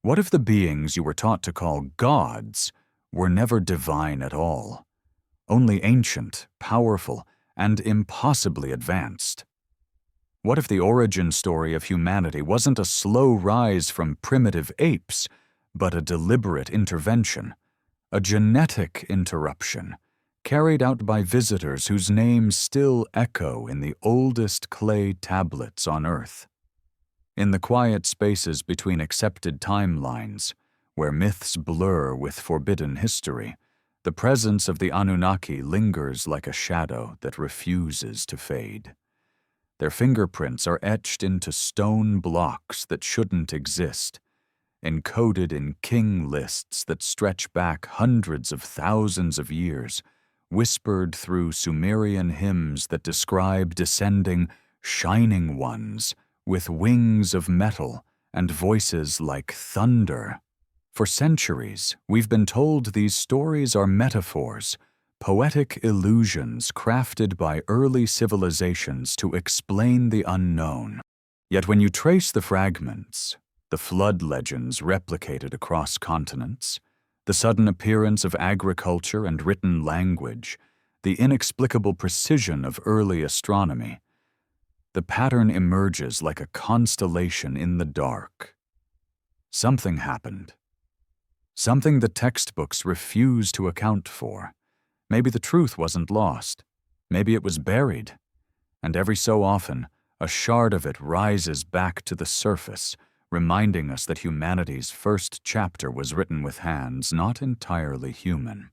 What if the beings you were taught to call gods were never divine at all, only ancient, powerful, and impossibly advanced? What if the origin story of humanity wasn't a slow rise from primitive apes, but a deliberate intervention, a genetic interruption, carried out by visitors whose names still echo in the oldest clay tablets on Earth? In the quiet spaces between accepted timelines, where myths blur with forbidden history, the presence of the Anunnaki lingers like a shadow that refuses to fade. Their fingerprints are etched into stone blocks that shouldn't exist, encoded in king lists that stretch back hundreds of thousands of years, whispered through Sumerian hymns that describe descending shining ones with wings of metal and voices like thunder. For centuries, we've been told these stories are metaphors, poetic illusions crafted by early civilizations to explain the unknown. Yet when you trace the fragments, the flood legends replicated across continents, the sudden appearance of agriculture and written language, the inexplicable precision of early astronomy, the pattern emerges like a constellation in the dark. Something happened. Something the textbooks refuse to account for. Maybe the truth wasn't lost. Maybe it was buried. And every so often, a shard of it rises back to the surface, reminding us that humanity's first chapter was written with hands not entirely human.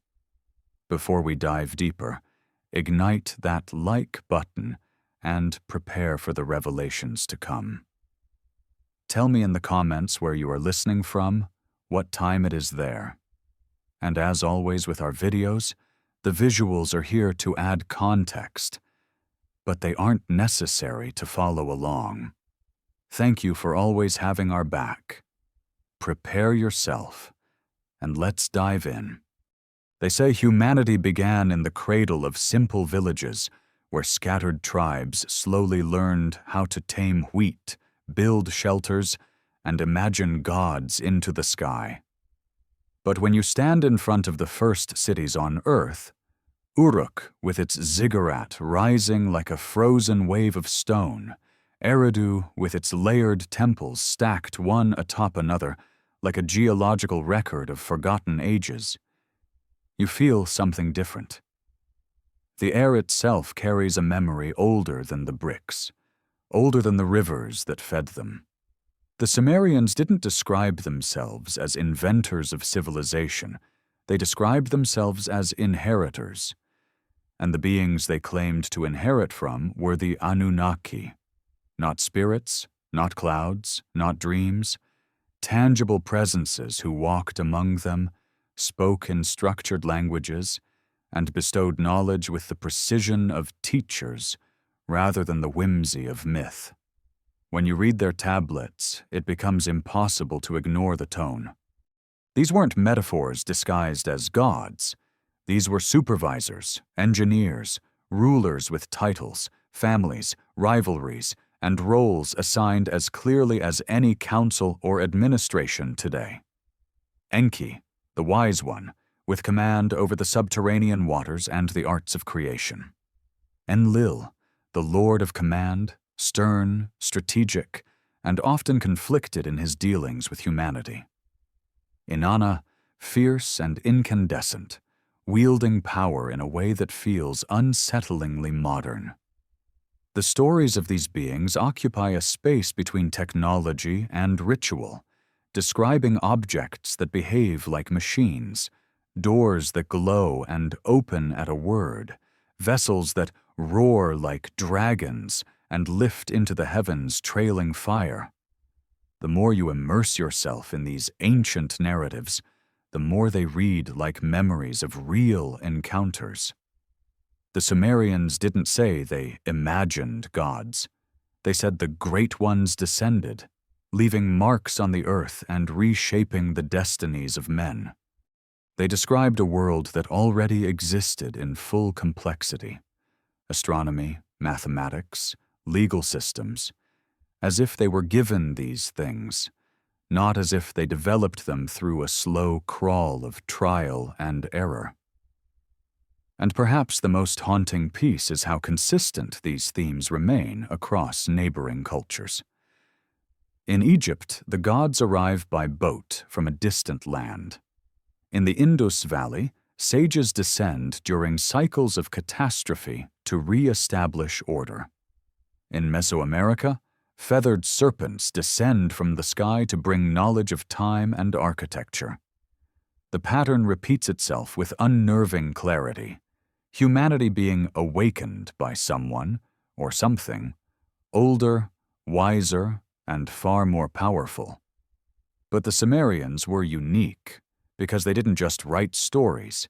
Before we dive deeper, ignite that like button and prepare for the revelations to come. Tell me in the comments where you are listening from, what time it is there. And as always with our videos, the visuals are here to add context, but they aren't necessary to follow along. Thank you for always having our back. Prepare yourself, and let's dive in. They say humanity began in the cradle of simple villages where scattered tribes slowly learned how to tame wheat, build shelters, and imagine gods into the sky. But when you stand in front of the first cities on Earth, Uruk with its ziggurat rising like a frozen wave of stone, Eridu with its layered temples stacked one atop another like a geological record of forgotten ages, you feel something different. The air itself carries a memory older than the bricks, older than the rivers that fed them. The Sumerians didn't describe themselves as inventors of civilization. They described themselves as inheritors. And the beings they claimed to inherit from were the Anunnaki. Not spirits, not clouds, not dreams. Tangible presences who walked among them, spoke in structured languages, and bestowed knowledge with the precision of teachers rather than the whimsy of myth. When you read their tablets, it becomes impossible to ignore the tone. These weren't metaphors disguised as gods. These were supervisors, engineers, rulers with titles, families, rivalries, and roles assigned as clearly as any council or administration today. Enki, the wise one, with command over the subterranean waters and the arts of creation. Enlil, the lord of command, stern, strategic, and often conflicted in his dealings with humanity. Inanna, fierce and incandescent, wielding power in a way that feels unsettlingly modern. The stories of these beings occupy a space between technology and ritual, describing objects that behave like machines, doors that glow and open at a word, vessels that roar like dragons and lift into the heavens trailing fire. The more you immerse yourself in these ancient narratives, the more they read like memories of real encounters. The Sumerians didn't say they imagined gods. They said the great ones descended, leaving marks on the earth and reshaping the destinies of men. They described a world that already existed in full complexity: astronomy, mathematics, legal systems, as if they were given these things, not as if they developed them through a slow crawl of trial and error. And perhaps the most haunting piece is how consistent these themes remain across neighboring cultures. In Egypt, the gods arrive by boat from a distant land. In the Indus Valley, sages descend during cycles of catastrophe to re-establish order. In Mesoamerica, feathered serpents descend from the sky to bring knowledge of time and architecture. The pattern repeats itself with unnerving clarity, humanity being awakened by someone or something older, wiser, and far more powerful. But the Sumerians were unique because they didn't just write stories.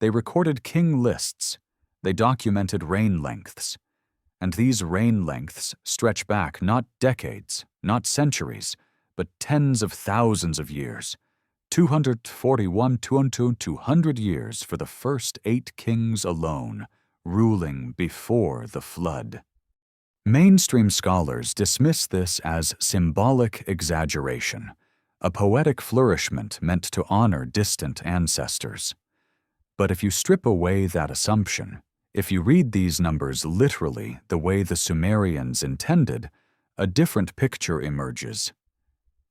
They recorded king lists, they documented reign lengths, and these reign lengths stretch back not decades, not centuries, but tens of thousands of years. 200 years for the first 8 kings alone, ruling before the flood. Mainstream scholars dismiss this as symbolic exaggeration, a poetic flourishment meant to honor distant ancestors. But if you strip away that assumption, if you read these numbers literally the way the Sumerians intended, a different picture emerges.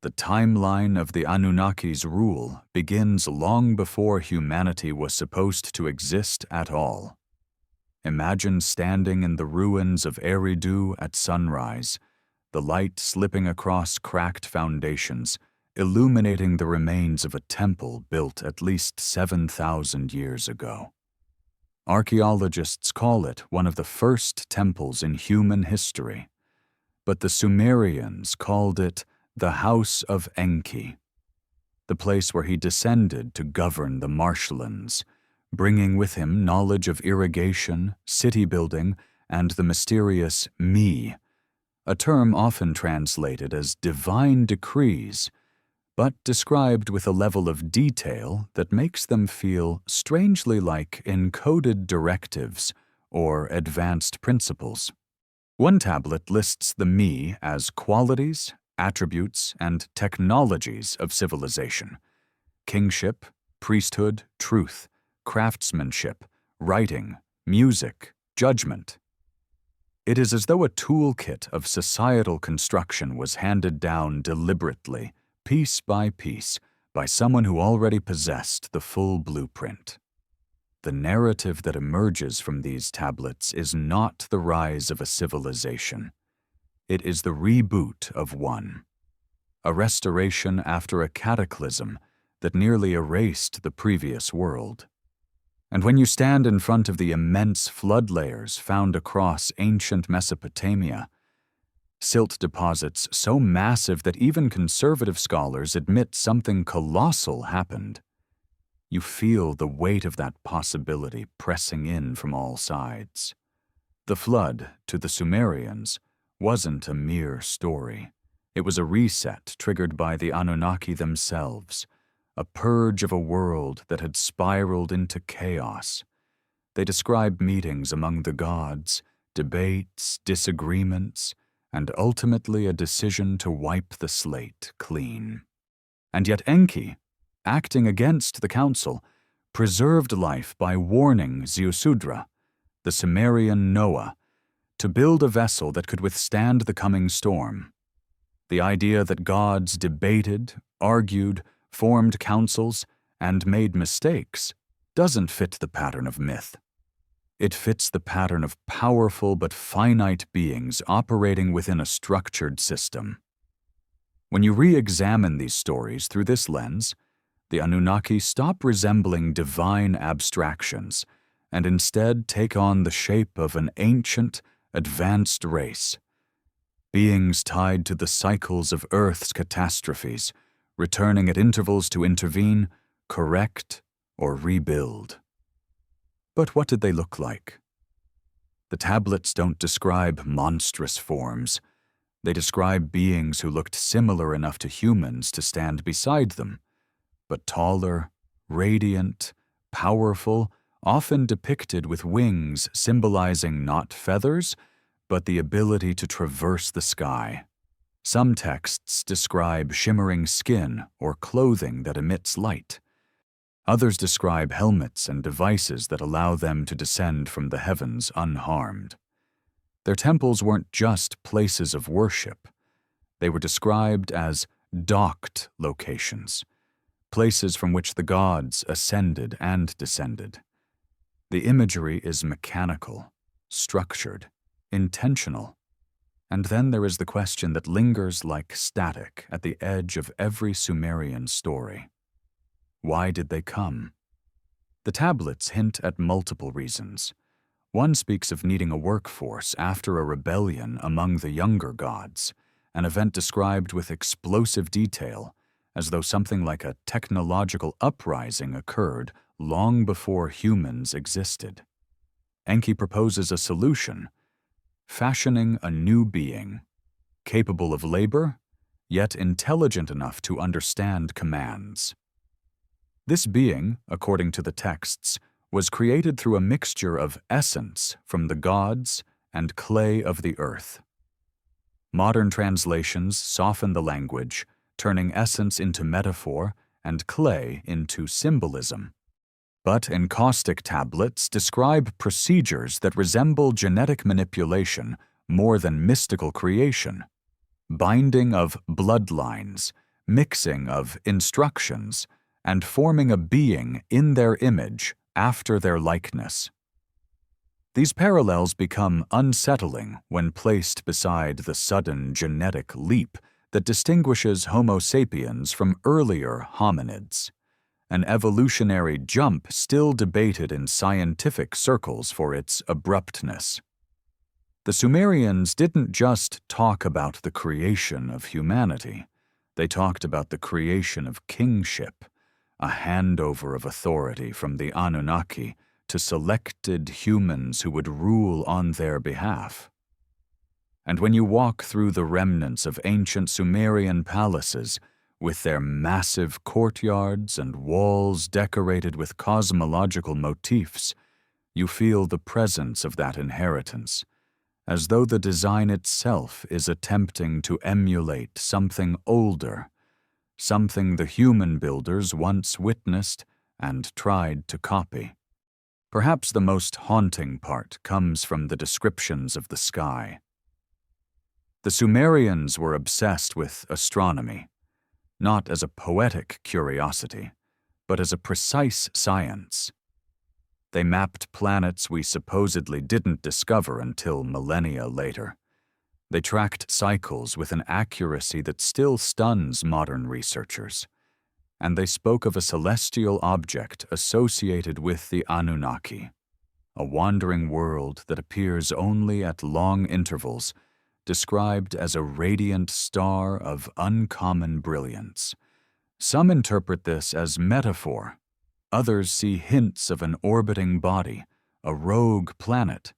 The timeline of the Anunnaki's rule begins long before humanity was supposed to exist at all. Imagine standing in the ruins of Eridu at sunrise, the light slipping across cracked foundations, illuminating the remains of a temple built at least 7,000 years ago. Archaeologists call it one of the first temples in human history, but the Sumerians called it the House of Enki, the place where he descended to govern the marshlands, bringing with him knowledge of irrigation, city building, and the mysterious me, a term often translated as divine decrees, but described with a level of detail that makes them feel strangely like encoded directives or advanced principles. One tablet lists the me as qualities, attributes, and technologies of civilization: kingship, priesthood, truth, craftsmanship, writing, music, judgment. It is as though a toolkit of societal construction was handed down deliberately, piece by piece, by someone who already possessed the full blueprint. The narrative that emerges from these tablets is not the rise of a civilization. It is the reboot of one, a restoration after a cataclysm that nearly erased the previous world. And when you stand in front of the immense flood layers found across ancient Mesopotamia, silt deposits so massive that even conservative scholars admit something colossal happened, you feel the weight of that possibility pressing in from all sides. The flood, to the Sumerians, wasn't a mere story. It was a reset triggered by the Anunnaki themselves, a purge of a world that had spiraled into chaos. They describe meetings among the gods, debates, disagreements, and ultimately a decision to wipe the slate clean. And yet Enki, acting against the council, preserved life by warning Ziusudra, the Sumerian Noah, to build a vessel that could withstand the coming storm. The idea that gods debated, argued, formed councils, and made mistakes doesn't fit the pattern of myth. It fits the pattern of powerful but finite beings operating within a structured system. When you re-examine these stories through this lens, the Anunnaki stop resembling divine abstractions and instead take on the shape of an ancient, advanced race, beings tied to the cycles of Earth's catastrophes, returning at intervals to intervene, correct, or rebuild. But what did they look like? The tablets don't describe monstrous forms. They describe beings who looked similar enough to humans to stand beside them, but taller, radiant, powerful, often depicted with wings symbolizing not feathers, but the ability to traverse the sky. Some texts describe shimmering skin or clothing that emits light. Others describe helmets and devices that allow them to descend from the heavens unharmed. Their temples weren't just places of worship. They were described as docked locations, places from which the gods ascended and descended. The imagery is mechanical, structured, intentional. And then there is the question that lingers like static at the edge of every Sumerian story. Why did they come? The tablets hint at multiple reasons. One speaks of needing a workforce after a rebellion among the younger gods, an event described with explosive detail, as though something like a technological uprising occurred long before humans existed. Enki proposes a solution: fashioning a new being, capable of labor, yet intelligent enough to understand commands. This being, according to the texts, was created through a mixture of essence from the gods and clay of the earth. Modern translations soften the language, turning essence into metaphor and clay into symbolism. But encaustic tablets describe procedures that resemble genetic manipulation more than mystical creation: binding of bloodlines, mixing of instructions, and forming a being in their image after their likeness. These parallels become unsettling when placed beside the sudden genetic leap that distinguishes Homo sapiens from earlier hominids, an evolutionary jump still debated in scientific circles for its abruptness. The Sumerians didn't just talk about the creation of humanity. They talked about the creation of kingship, a handover of authority from the Anunnaki to selected humans who would rule on their behalf. And when you walk through the remnants of ancient Sumerian palaces, with their massive courtyards and walls decorated with cosmological motifs, you feel the presence of that inheritance, as though the design itself is attempting to emulate something older, something the human builders once witnessed and tried to copy. Perhaps the most haunting part comes from the descriptions of the sky. The Sumerians were obsessed with astronomy, not as a poetic curiosity, but as a precise science. They mapped planets we supposedly didn't discover until millennia later. They tracked cycles with an accuracy that still stuns modern researchers. And they spoke of a celestial object associated with the Anunnaki, a wandering world that appears only at long intervals, described as a radiant star of uncommon brilliance. Some interpret this as metaphor. Others see hints of an orbiting body, a rogue planet,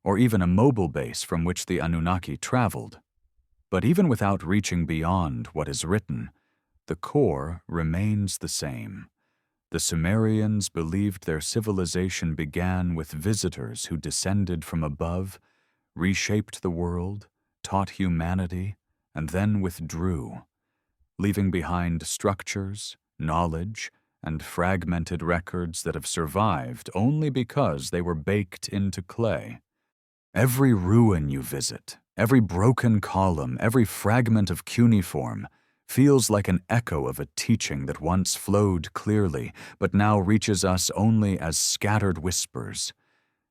or even a mobile base from which the Anunnaki traveled. But even without reaching beyond what is written, the core remains the same. The Sumerians believed their civilization began with visitors who descended from above, reshaped the world, taught humanity, and then withdrew, leaving behind structures, knowledge, and fragmented records that have survived only because they were baked into clay. Every ruin you visit, every broken column, every fragment of cuneiform feels like an echo of a teaching that once flowed clearly, but now reaches us only as scattered whispers.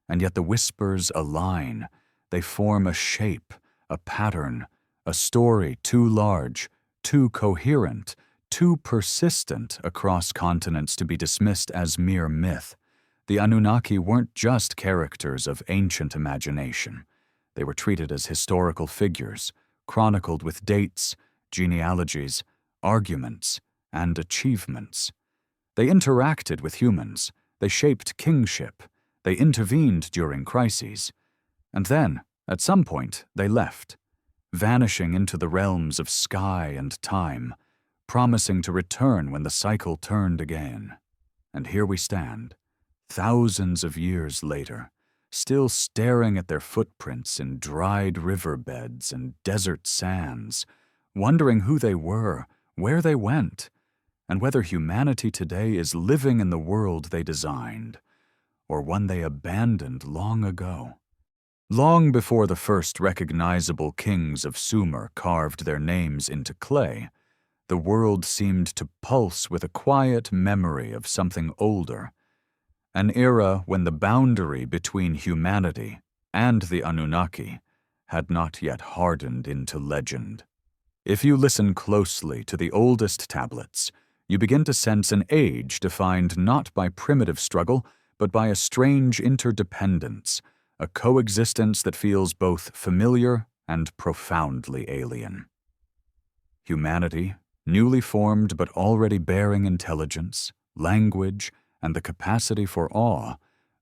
And yet the whispers align. They form a shape, a pattern, a story too large, too coherent, too persistent across continents to be dismissed as mere myth. The Anunnaki weren't just characters of ancient imagination. They were treated as historical figures, chronicled with dates, genealogies, arguments, and achievements. They interacted with humans. They shaped kingship. They intervened during crises. And then, at some point, they left, vanishing into the realms of sky and time, promising to return when the cycle turned again. And here we stand, thousands of years later, still staring at their footprints in dried riverbeds and desert sands, wondering who they were, where they went, and whether humanity today is living in the world they designed, or one they abandoned long ago. Long before the first recognizable kings of Sumer carved their names into clay, the world seemed to pulse with a quiet memory of something older, an era when the boundary between humanity and the Anunnaki had not yet hardened into legend. If you listen closely to the oldest tablets, you begin to sense an age defined not by primitive struggle, but by a strange interdependence, a coexistence that feels both familiar and profoundly alien. Humanity, newly formed but already bearing intelligence, language, and the capacity for awe,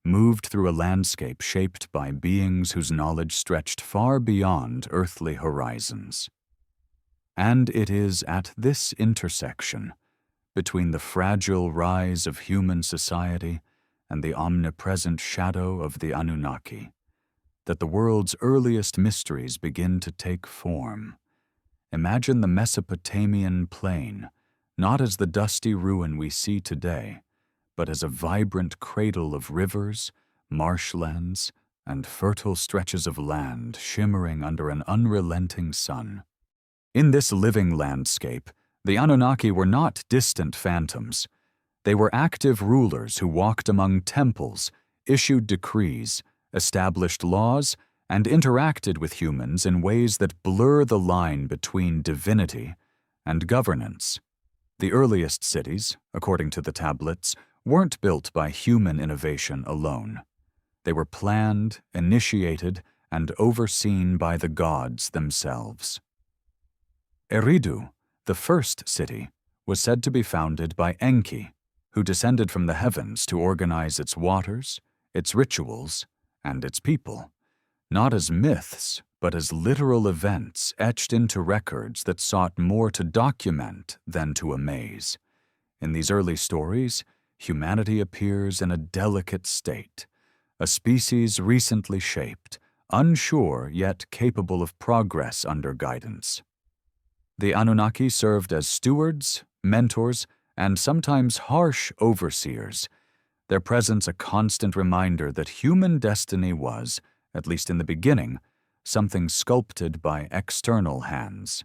moved through a landscape shaped by beings whose knowledge stretched far beyond earthly horizons. And it is at this intersection, between the fragile rise of human society and the omnipresent shadow of the Anunnaki, that the world's earliest mysteries begin to take form. Imagine the Mesopotamian plain, not as the dusty ruin we see today, but as a vibrant cradle of rivers, marshlands, and fertile stretches of land shimmering under an unrelenting sun. In this living landscape, the Anunnaki were not distant phantoms. They were active rulers who walked among temples, issued decrees, established laws, and interacted with humans in ways that blur the line between divinity and governance. The earliest cities, according to the tablets, weren't built by human innovation alone. They were planned, initiated, and overseen by the gods themselves. Eridu, the first city, was said to be founded by Enki, who descended from the heavens to organize its waters, its rituals, and its people, not as myths, but as literal events etched into records that sought more to document than to amaze. In these early stories, humanity appears in a delicate state, a species recently shaped, unsure yet capable of progress under guidance. The Anunnaki served as stewards, mentors, and sometimes harsh overseers, their presence a constant reminder that human destiny was, at least in the beginning, something sculpted by external hands.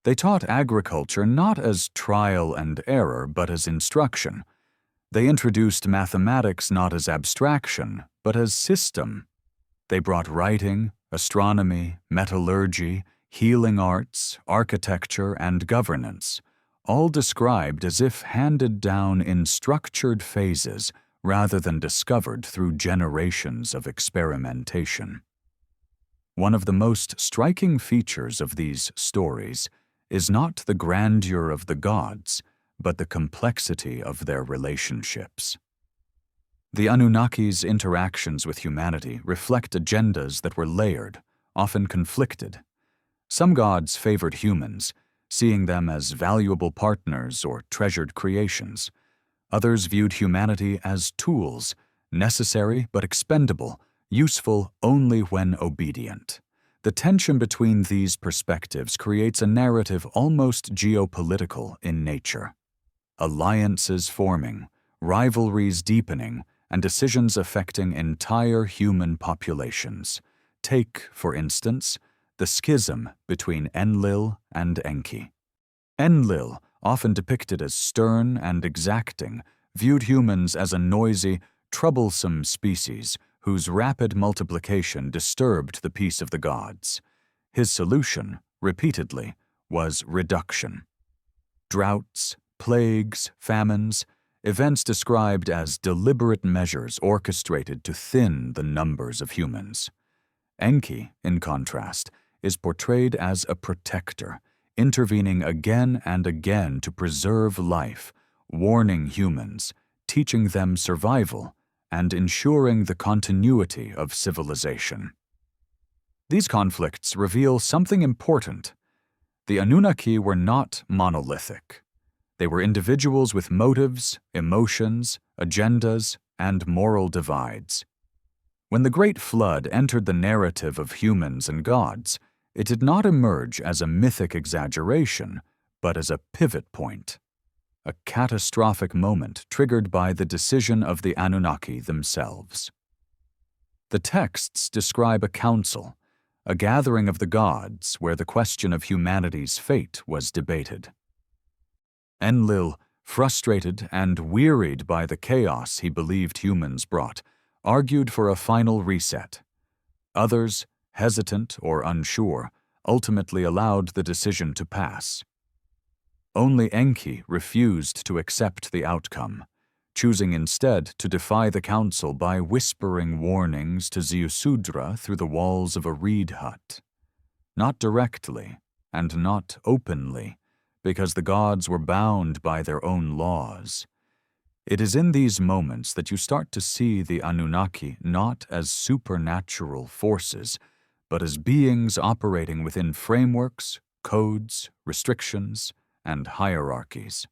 They taught agriculture not as trial and error, but as instruction. They introduced mathematics not as abstraction, but as system. They brought writing, astronomy, metallurgy, healing arts, architecture, and governance, all described as if handed down in structured phases rather than discovered through generations of experimentation. One of the most striking features of these stories is not the grandeur of the gods, but the complexity of their relationships. The Anunnaki's interactions with humanity reflect agendas that were layered, often conflicted. Some gods favored humans, seeing them as valuable partners or treasured creations. Others viewed humanity as tools, necessary but expendable, useful only when obedient. The tension between these perspectives creates a narrative almost geopolitical in nature. Alliances forming, rivalries deepening, and decisions affecting entire human populations. Take, for instance, the schism between Enlil and Enki. Enlil, often depicted as stern and exacting, viewed humans as a noisy, troublesome species whose rapid multiplication disturbed the peace of the gods. His solution, repeatedly, was reduction. Droughts, plagues, famines, events described as deliberate measures orchestrated to thin the numbers of humans. Enki, in contrast, is portrayed as a protector, intervening again and again to preserve life, warning humans, teaching them survival, and ensuring the continuity of civilization. These conflicts reveal something important. The Anunnaki were not monolithic. They were individuals with motives, emotions, agendas, and moral divides. When the Great Flood entered the narrative of humans and gods, it did not emerge as a mythic exaggeration, but as a pivot point, a catastrophic moment triggered by the decision of the Anunnaki themselves. The texts describe a council, a gathering of the gods where the question of humanity's fate was debated. Enlil, frustrated and wearied by the chaos he believed humans brought, argued for a final reset. Others, hesitant or unsure, ultimately allowed the decision to pass. Only Enki refused to accept the outcome, choosing instead to defy the council by whispering warnings to Ziusudra through the walls of a reed hut. Not directly, and not openly, because the gods were bound by their own laws. It is in these moments that you start to see the Anunnaki not as supernatural forces, but as beings operating within frameworks, codes, restrictions, and hierarchies.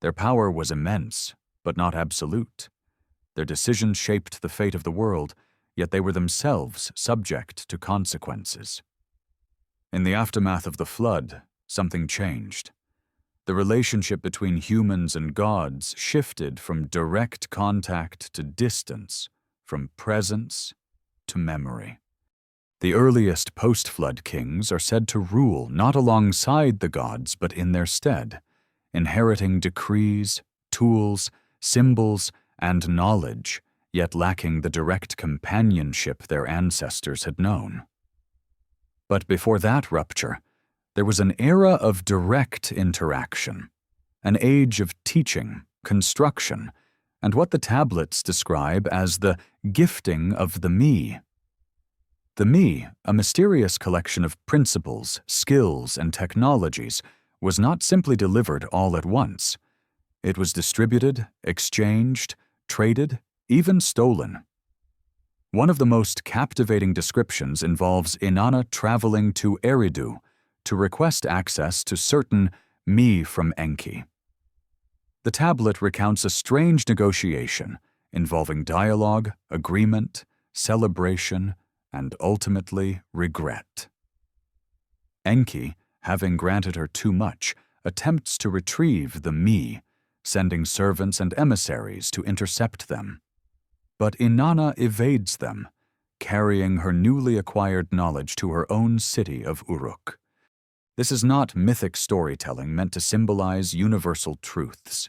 Their power was immense, but not absolute. Their decisions shaped the fate of the world, yet they were themselves subject to consequences. In the aftermath of the flood, something changed. The relationship between humans and gods shifted from direct contact to distance, from presence to memory. The earliest post-flood kings are said to rule not alongside the gods but in their stead, inheriting decrees, tools, symbols, and knowledge, yet lacking the direct companionship their ancestors had known. But before that rupture, there was an era of direct interaction, an age of teaching, construction, and what the tablets describe as the gifting of the me. The me, a mysterious collection of principles, skills, and technologies, was not simply delivered all at once. It was distributed, exchanged, traded, even stolen. One of the most captivating descriptions involves Inanna traveling to Eridu to request access to certain me from Enki. The tablet recounts a strange negotiation involving dialogue, agreement, celebration, and ultimately regret. Enki, having granted her too much, attempts to retrieve the me, sending servants and emissaries to intercept them. But Inanna evades them, carrying her newly acquired knowledge to her own city of Uruk. This is not mythic storytelling meant to symbolize universal truths.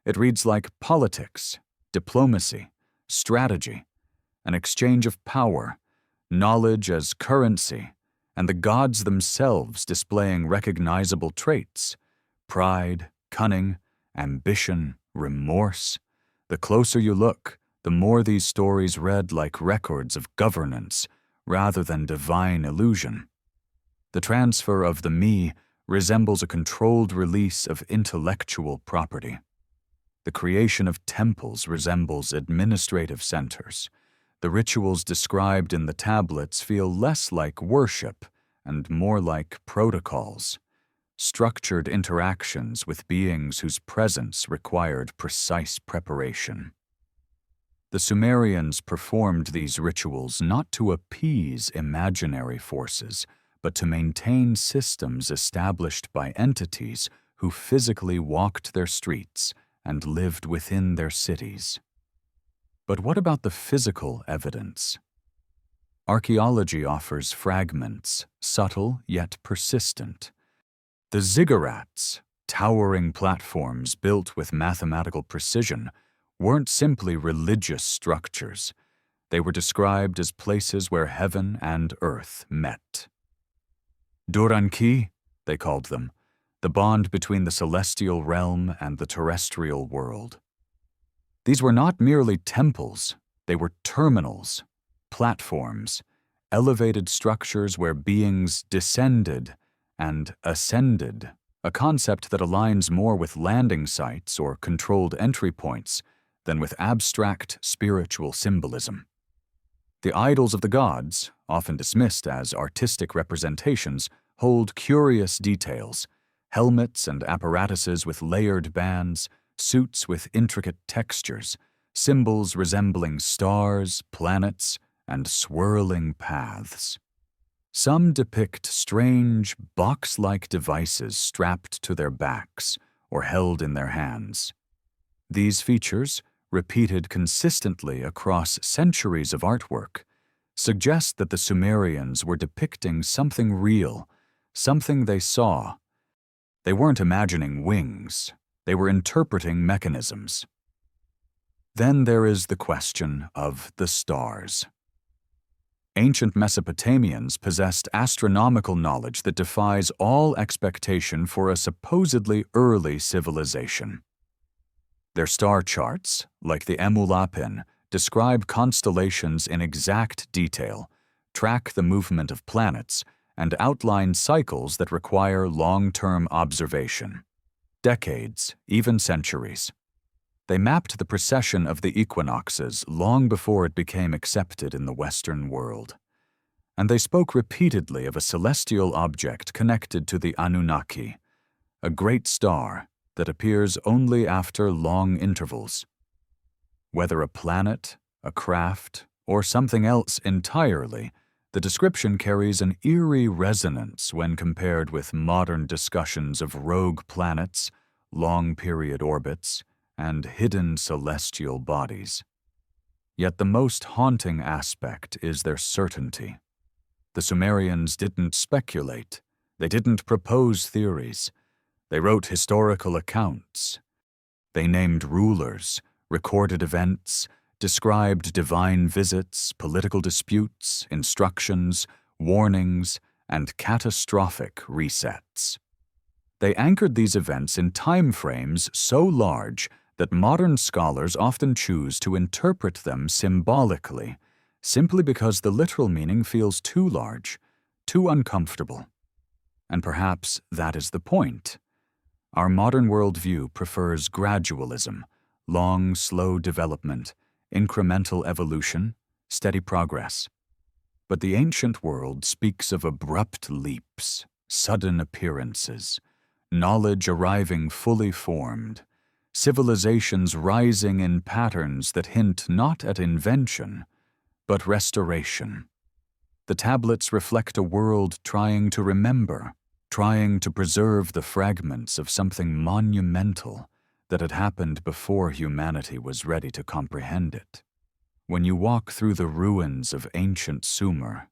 It reads like politics, diplomacy, strategy, an exchange of power, knowledge as currency, and the gods themselves displaying recognizable traits: pride, cunning, ambition, remorse. The closer you look, the more these stories read like records of governance rather than divine illusion. The transfer of the me resembles a controlled release of intellectual property. The creation of temples resembles administrative centers. The rituals described in the tablets feel less like worship and more like protocols, structured interactions with beings whose presence required precise preparation. The Sumerians performed these rituals not to appease imaginary forces, but to maintain systems established by entities who physically walked their streets and lived within their cities. But what about the physical evidence? Archaeology offers fragments, subtle yet persistent. The ziggurats, towering platforms built with mathematical precision, weren't simply religious structures. They were described as places where heaven and earth met. Duranki, they called them, the bond between the celestial realm and the terrestrial world. These were not merely temples, they were terminals, platforms, elevated structures where beings descended and ascended, a concept that aligns more with landing sites or controlled entry points than with abstract spiritual symbolism. The idols of the gods, often dismissed as artistic representations, hold curious details: helmets and apparatuses with layered bands, suits with intricate textures, symbols resembling stars, planets, and swirling paths. Some depict strange, box-like devices strapped to their backs or held in their hands. These features, repeated consistently across centuries of artwork, suggest that the Sumerians were depicting something real, something they saw. They weren't imagining wings, they were interpreting mechanisms. Then there is the question of the stars. Ancient Mesopotamians possessed astronomical knowledge that defies all expectation for a supposedly early civilization. Their star charts, like the Emulapin, describe constellations in exact detail, track the movement of planets, and outline cycles that require long-term observation. Decades, even centuries. They mapped the precession of the equinoxes long before it became accepted in the Western world. And they spoke repeatedly of a celestial object connected to the Anunnaki, a great star that appears only after long intervals. Whether a planet, a craft, or something else entirely, the description carries an eerie resonance when compared with modern discussions of rogue planets, long-period orbits, and hidden celestial bodies. Yet the most haunting aspect is their certainty. The Sumerians didn't speculate. They didn't propose theories. They wrote historical accounts. They named rulers, recorded events, described divine visits, political disputes, instructions, warnings, and catastrophic resets. They anchored these events in time frames so large that modern scholars often choose to interpret them symbolically, simply because the literal meaning feels too large, too uncomfortable. And perhaps that is the point. Our modern worldview prefers gradualism, long, slow development, incremental evolution, steady progress. But the ancient world speaks of abrupt leaps, sudden appearances, knowledge arriving fully formed, civilizations rising in patterns that hint not at invention, but restoration. The tablets reflect a world trying to remember, trying to preserve the fragments of something monumental that had happened before humanity was ready to comprehend it. When you walk through the ruins of ancient Sumer,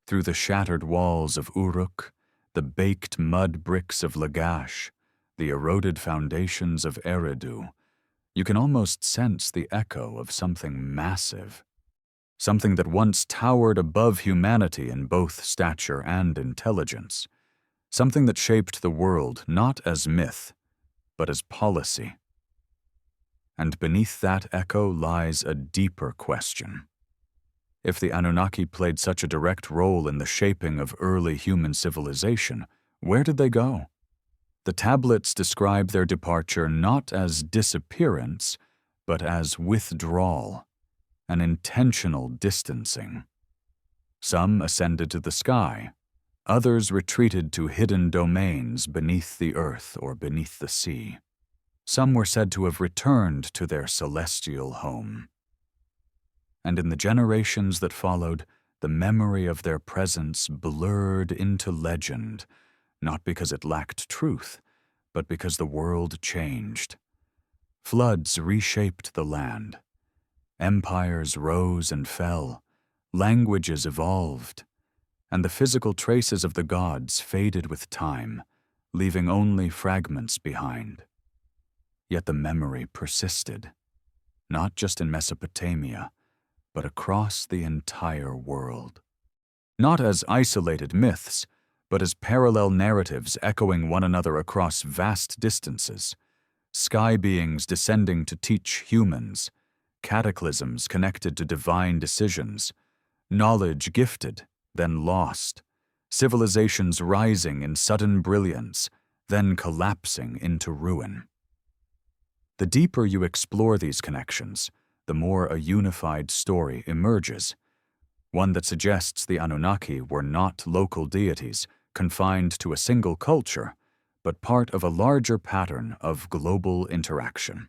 through the shattered walls of Uruk, the baked mud bricks of Lagash, the eroded foundations of Eridu, you can almost sense the echo of something massive, something that once towered above humanity in both stature and intelligence, something that shaped the world not as myth, but as policy. And beneath that echo lies a deeper question. If the Anunnaki played such a direct role in the shaping of early human civilization, where did they go? The tablets describe their departure not as disappearance, but as withdrawal, an intentional distancing. Some ascended to the sky, others retreated to hidden domains beneath the earth or beneath the sea. Some were said to have returned to their celestial home. And in the generations that followed, the memory of their presence blurred into legend, not because it lacked truth, but because the world changed. Floods reshaped the land. Empires rose and fell. Languages evolved. And the physical traces of the gods faded with time, leaving only fragments behind. Yet the memory persisted, not just in Mesopotamia, but across the entire world. Not as isolated myths, but as parallel narratives echoing one another across vast distances, sky beings descending to teach humans, cataclysms connected to divine decisions, knowledge gifted, then lost, civilizations rising in sudden brilliance, then collapsing into ruin. The deeper you explore these connections, the more a unified story emerges, one that suggests the Anunnaki were not local deities confined to a single culture, but part of a larger pattern of global interaction.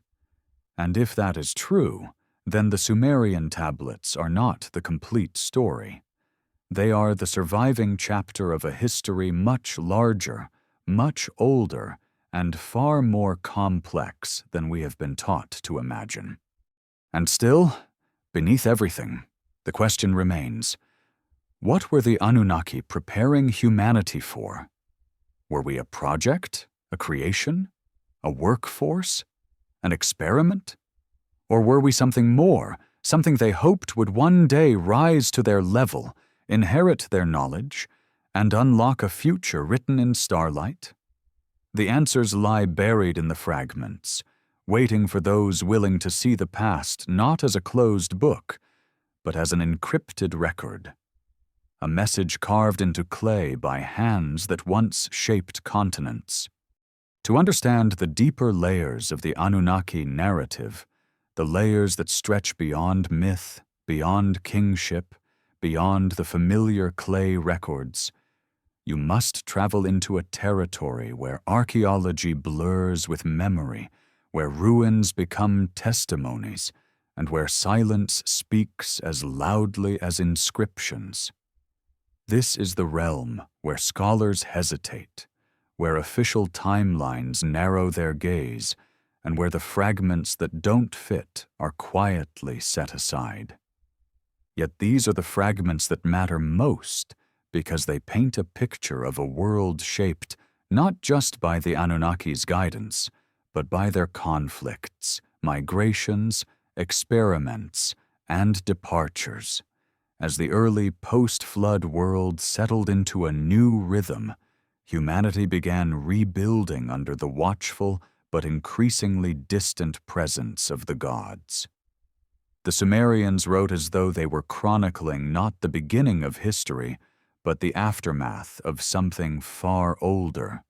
And if that is true, then the Sumerian tablets are not the complete story. They are the surviving chapter of a history much larger, much older, and far more complex than we have been taught to imagine. And still, beneath everything, the question remains, what were the Anunnaki preparing humanity for? Were we a project, a creation, a workforce, an experiment? Or were we something more, something they hoped would one day rise to their level, inherit their knowledge, and unlock a future written in starlight? The answers lie buried in the fragments, waiting for those willing to see the past not as a closed book, but as an encrypted record. A message carved into clay by hands that once shaped continents. To understand the deeper layers of the Anunnaki narrative, the layers that stretch beyond myth, beyond kingship, beyond the familiar clay records, you must travel into a territory where archaeology blurs with memory, where ruins become testimonies, and where silence speaks as loudly as inscriptions. This is the realm where scholars hesitate, where official timelines narrow their gaze, and where the fragments that don't fit are quietly set aside. Yet these are the fragments that matter most because they paint a picture of a world shaped not just by the Anunnaki's guidance, but by their conflicts, migrations, experiments, and departures. As the early post-flood world settled into a new rhythm, humanity began rebuilding under the watchful but increasingly distant presence of the gods. The Sumerians wrote as though they were chronicling not the beginning of history, but the aftermath of something far older,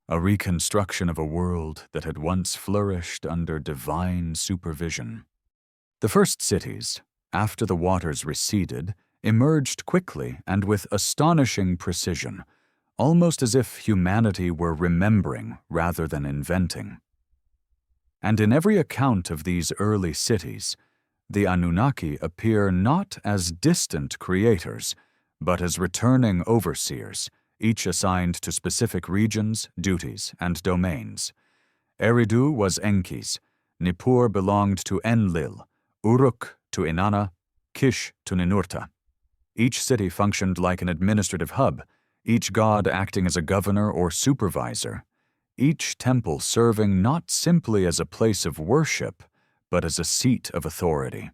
a reconstruction of a world that had once flourished under divine supervision. The first cities, after the waters receded, emerged quickly and with astonishing precision, almost as if humanity were remembering rather than inventing. And in every account of these early cities, the Anunnaki appear not as distant creators, but as returning overseers, each assigned to specific regions, duties, and domains. Eridu was Enki's, Nippur belonged to Enlil, Uruk to Inanna, Kish to Ninurta. Each city functioned like an administrative hub, each god acting as a governor or supervisor, each temple serving not simply as a place of worship, but as a seat of authority.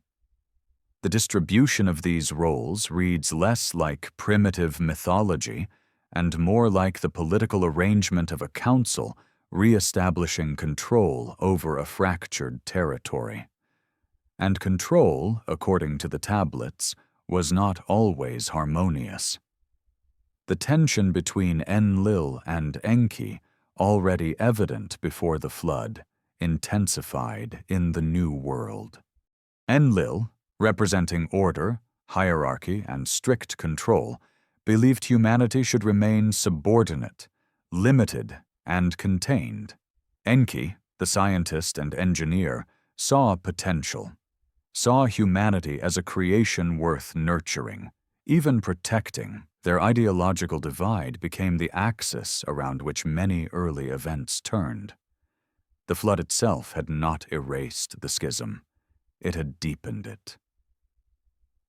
The distribution of these roles reads less like primitive mythology and more like the political arrangement of a council re-establishing control over a fractured territory. And control, according to the tablets, was not always harmonious. The tension between Enlil and Enki, already evident before the flood, intensified in the New World. Enlil, representing order, hierarchy, and strict control, believed humanity should remain subordinate, limited, and contained. Enki, the scientist and engineer, saw potential, saw humanity as a creation worth nurturing, even protecting. Their ideological divide became the axis around which many early events turned. The flood itself had not erased the schism. It had deepened it.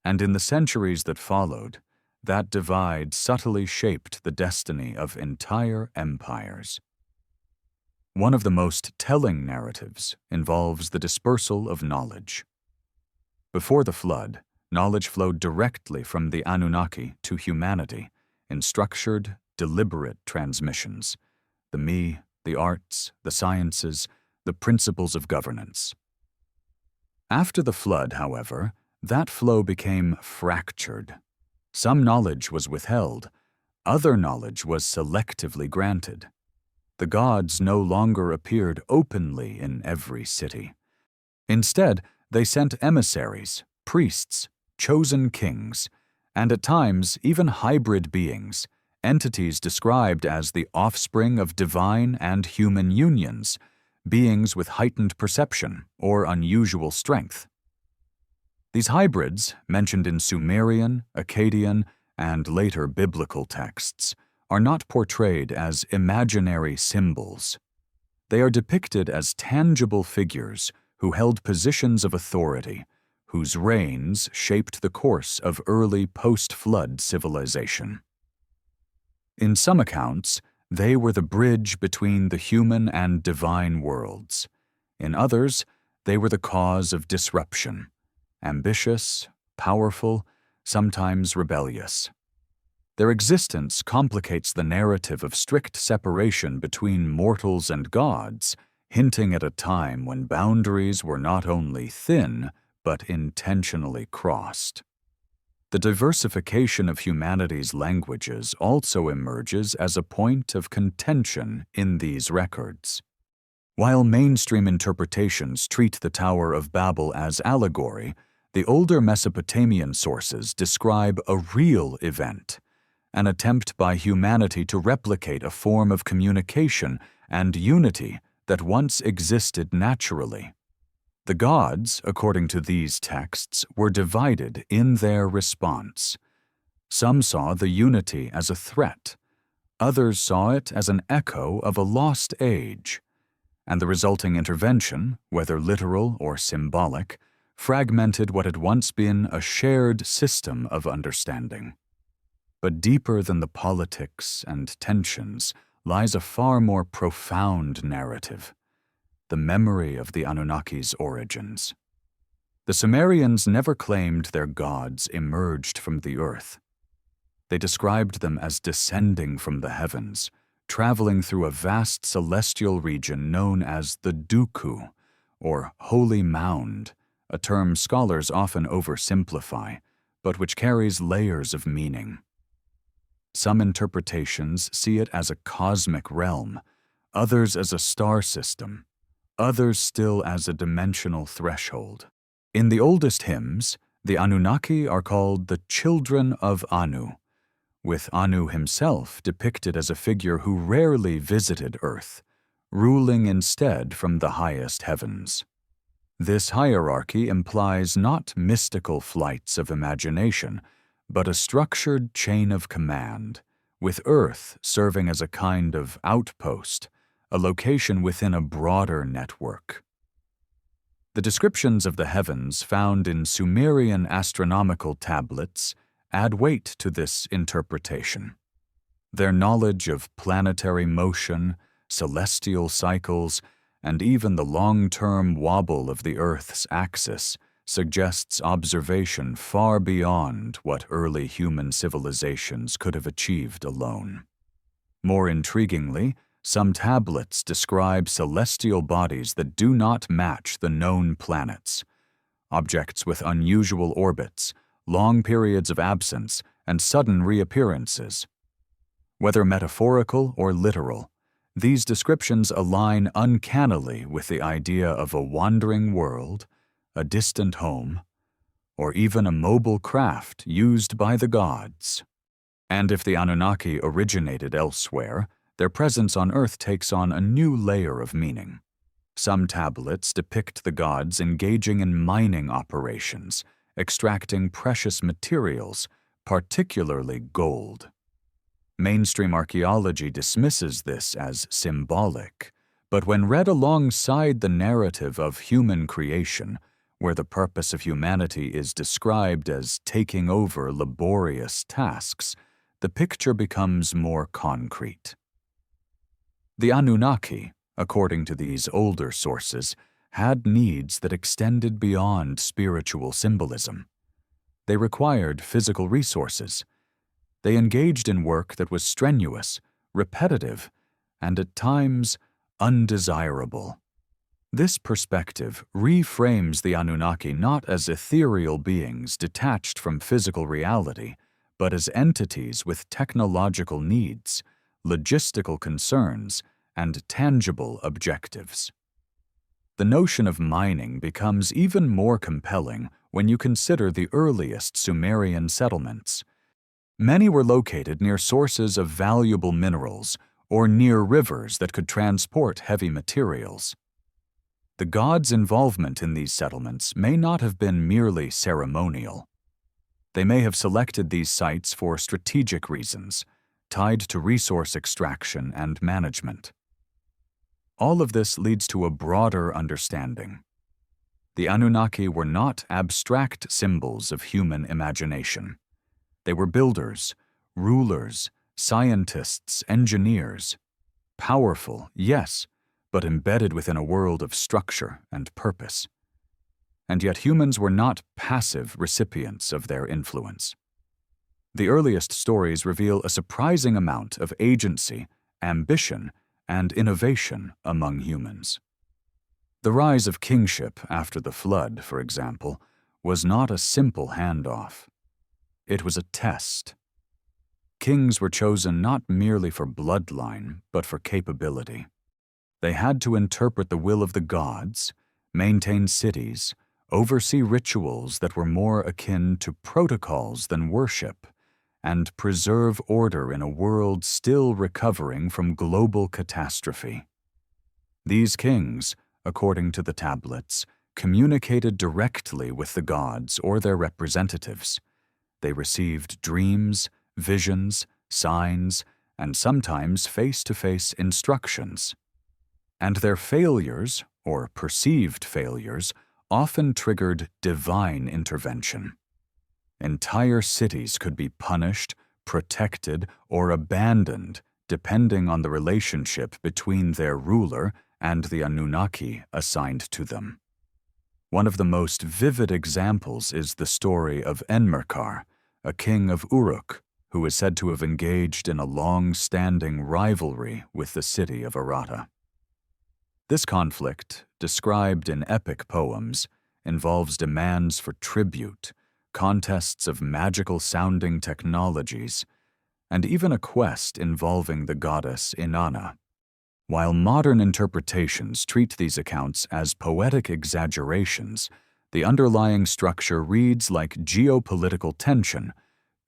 And in the centuries that followed, that divide subtly shaped the destiny of entire empires. One of the most telling narratives involves the dispersal of knowledge. Before the flood, knowledge flowed directly from the Anunnaki to humanity in structured, deliberate transmissions: the me, the arts, the sciences, the principles of governance. After the flood, however, that flow became fractured. Some knowledge was withheld, other knowledge was selectively granted. The gods no longer appeared openly in every city. Instead, they sent emissaries, priests, chosen kings, and at times even hybrid beings, entities described as the offspring of divine and human unions, beings with heightened perception or unusual strength. These hybrids, mentioned in Sumerian, Akkadian, and later biblical texts, are not portrayed as imaginary symbols. They are depicted as tangible figures who held positions of authority, whose reigns shaped the course of early post-flood civilization. In some accounts, they were the bridge between the human and divine worlds. In others, they were the cause of disruption, ambitious, powerful, sometimes rebellious. Their existence complicates the narrative of strict separation between mortals and gods, hinting at a time when boundaries were not only thin, but intentionally crossed. The diversification of humanity's languages also emerges as a point of contention in these records. While mainstream interpretations treat the Tower of Babel as allegory, the older Mesopotamian sources describe a real event, an attempt by humanity to replicate a form of communication and unity that once existed naturally. The gods, according to these texts, were divided in their response. Some saw the unity as a threat, others saw it as an echo of a lost age, and the resulting intervention, whether literal or symbolic, fragmented what had once been a shared system of understanding. But deeper than the politics and tensions lies a far more profound narrative: the memory of the Anunnaki's origins. The Sumerians never claimed their gods emerged from the earth. They described them as descending from the heavens, traveling through a vast celestial region known as the Duku, or Holy Mound, a term scholars often oversimplify, but which carries layers of meaning. Some interpretations see it as a cosmic realm, others as a star system, others still as a dimensional threshold. In the oldest hymns, the Anunnaki are called the children of Anu, with Anu himself depicted as a figure who rarely visited Earth, ruling instead from the highest heavens. This hierarchy implies not mystical flights of imagination, but a structured chain of command, with Earth serving as a kind of outpost, a location within a broader network. The descriptions of the heavens found in Sumerian astronomical tablets add weight to this interpretation. Their knowledge of planetary motion, celestial cycles, and even the long-term wobble of the Earth's axis suggests observation far beyond what early human civilizations could have achieved alone. More intriguingly, some tablets describe celestial bodies that do not match the known planets, objects with unusual orbits, long periods of absence, and sudden reappearances. Whether metaphorical or literal, these descriptions align uncannily with the idea of a wandering world, a distant home, or even a mobile craft used by the gods. And if the Anunnaki originated elsewhere, their presence on Earth takes on a new layer of meaning. Some tablets depict the gods engaging in mining operations, extracting precious materials, particularly gold. Mainstream archaeology dismisses this as symbolic, but when read alongside the narrative of human creation, where the purpose of humanity is described as taking over laborious tasks, the picture becomes more concrete. The Anunnaki, according to these older sources, had needs that extended beyond spiritual symbolism. They required physical resources. They engaged in work that was strenuous, repetitive, and at times undesirable. This perspective reframes the Anunnaki not as ethereal beings detached from physical reality, but as entities with technological needs, logistical concerns, and tangible objectives. The notion of mining becomes even more compelling when you consider the earliest Sumerian settlements. Many were located near sources of valuable minerals or near rivers that could transport heavy materials. The gods' involvement in these settlements may not have been merely ceremonial. They may have selected these sites for strategic reasons, tied to resource extraction and management. All of this leads to a broader understanding. The Anunnaki were not abstract symbols of human imagination. They were builders, rulers, scientists, engineers. Powerful, yes, but embedded within a world of structure and purpose. And yet humans were not passive recipients of their influence. The earliest stories reveal a surprising amount of agency, ambition, and innovation among humans. The rise of kingship after the flood, for example, was not a simple handoff. It was a test. Kings were chosen not merely for bloodline, but for capability. They had to interpret the will of the gods, maintain cities, oversee rituals that were more akin to protocols than worship, and preserve order in a world still recovering from global catastrophe. These kings, according to the tablets, communicated directly with the gods or their representatives. They received dreams, visions, signs, and sometimes face-to-face instructions. And their failures, or perceived failures, often triggered divine intervention. Entire cities could be punished, protected, or abandoned depending on the relationship between their ruler and the Anunnaki assigned to them. One of the most vivid examples is the story of Enmerkar, a king of Uruk, who is said to have engaged in a long-standing rivalry with the city of Arata. This conflict, described in epic poems, involves demands for tribute, contests of magical-sounding technologies, and even a quest involving the goddess Inanna. While modern interpretations treat these accounts as poetic exaggerations, the underlying structure reads like geopolitical tension,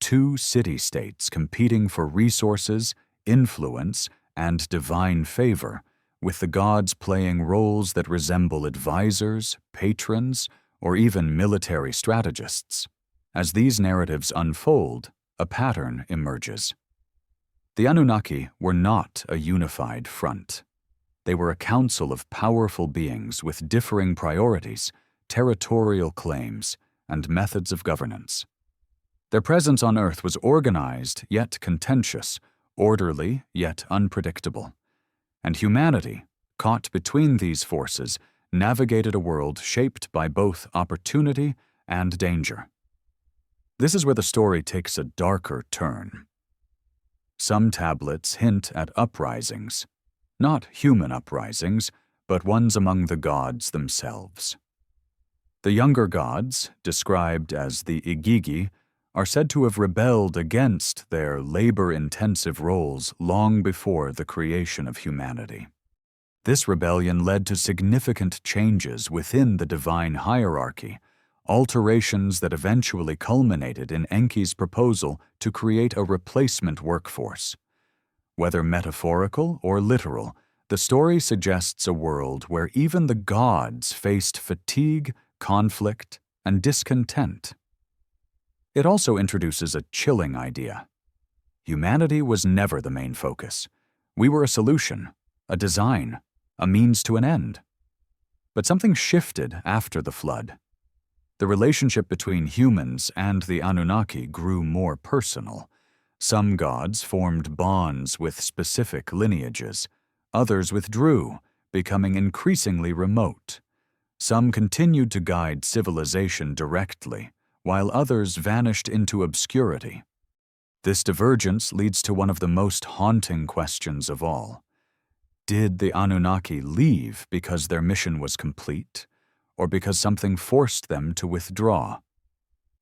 two city-states competing for resources, influence, and divine favor, with the gods playing roles that resemble advisors, patrons, or even military strategists. As these narratives unfold, a pattern emerges. The Anunnaki were not a unified front. They were a council of powerful beings with differing priorities, territorial claims, and methods of governance. Their presence on Earth was organized yet contentious, orderly yet unpredictable. And humanity, caught between these forces, navigated a world shaped by both opportunity and danger. This is where the story takes a darker turn. Some tablets hint at uprisings, not human uprisings, but ones among the gods themselves. The younger gods, described as the Igigi, are said to have rebelled against their labor-intensive roles long before the creation of humanity. This rebellion led to significant changes within the divine hierarchy, alterations that eventually culminated in Enki's proposal to create a replacement workforce. Whether metaphorical or literal, the story suggests a world where even the gods faced fatigue, conflict, and discontent. It also introduces a chilling idea. Humanity was never the main focus. We were a solution, a design, a means to an end. But something shifted after the flood. The relationship between humans and the Anunnaki grew more personal. Some gods formed bonds with specific lineages. Others withdrew, becoming increasingly remote. Some continued to guide civilization directly, while others vanished into obscurity. This divergence leads to one of the most haunting questions of all. Did the Anunnaki leave because their mission was complete, or because something forced them to withdraw?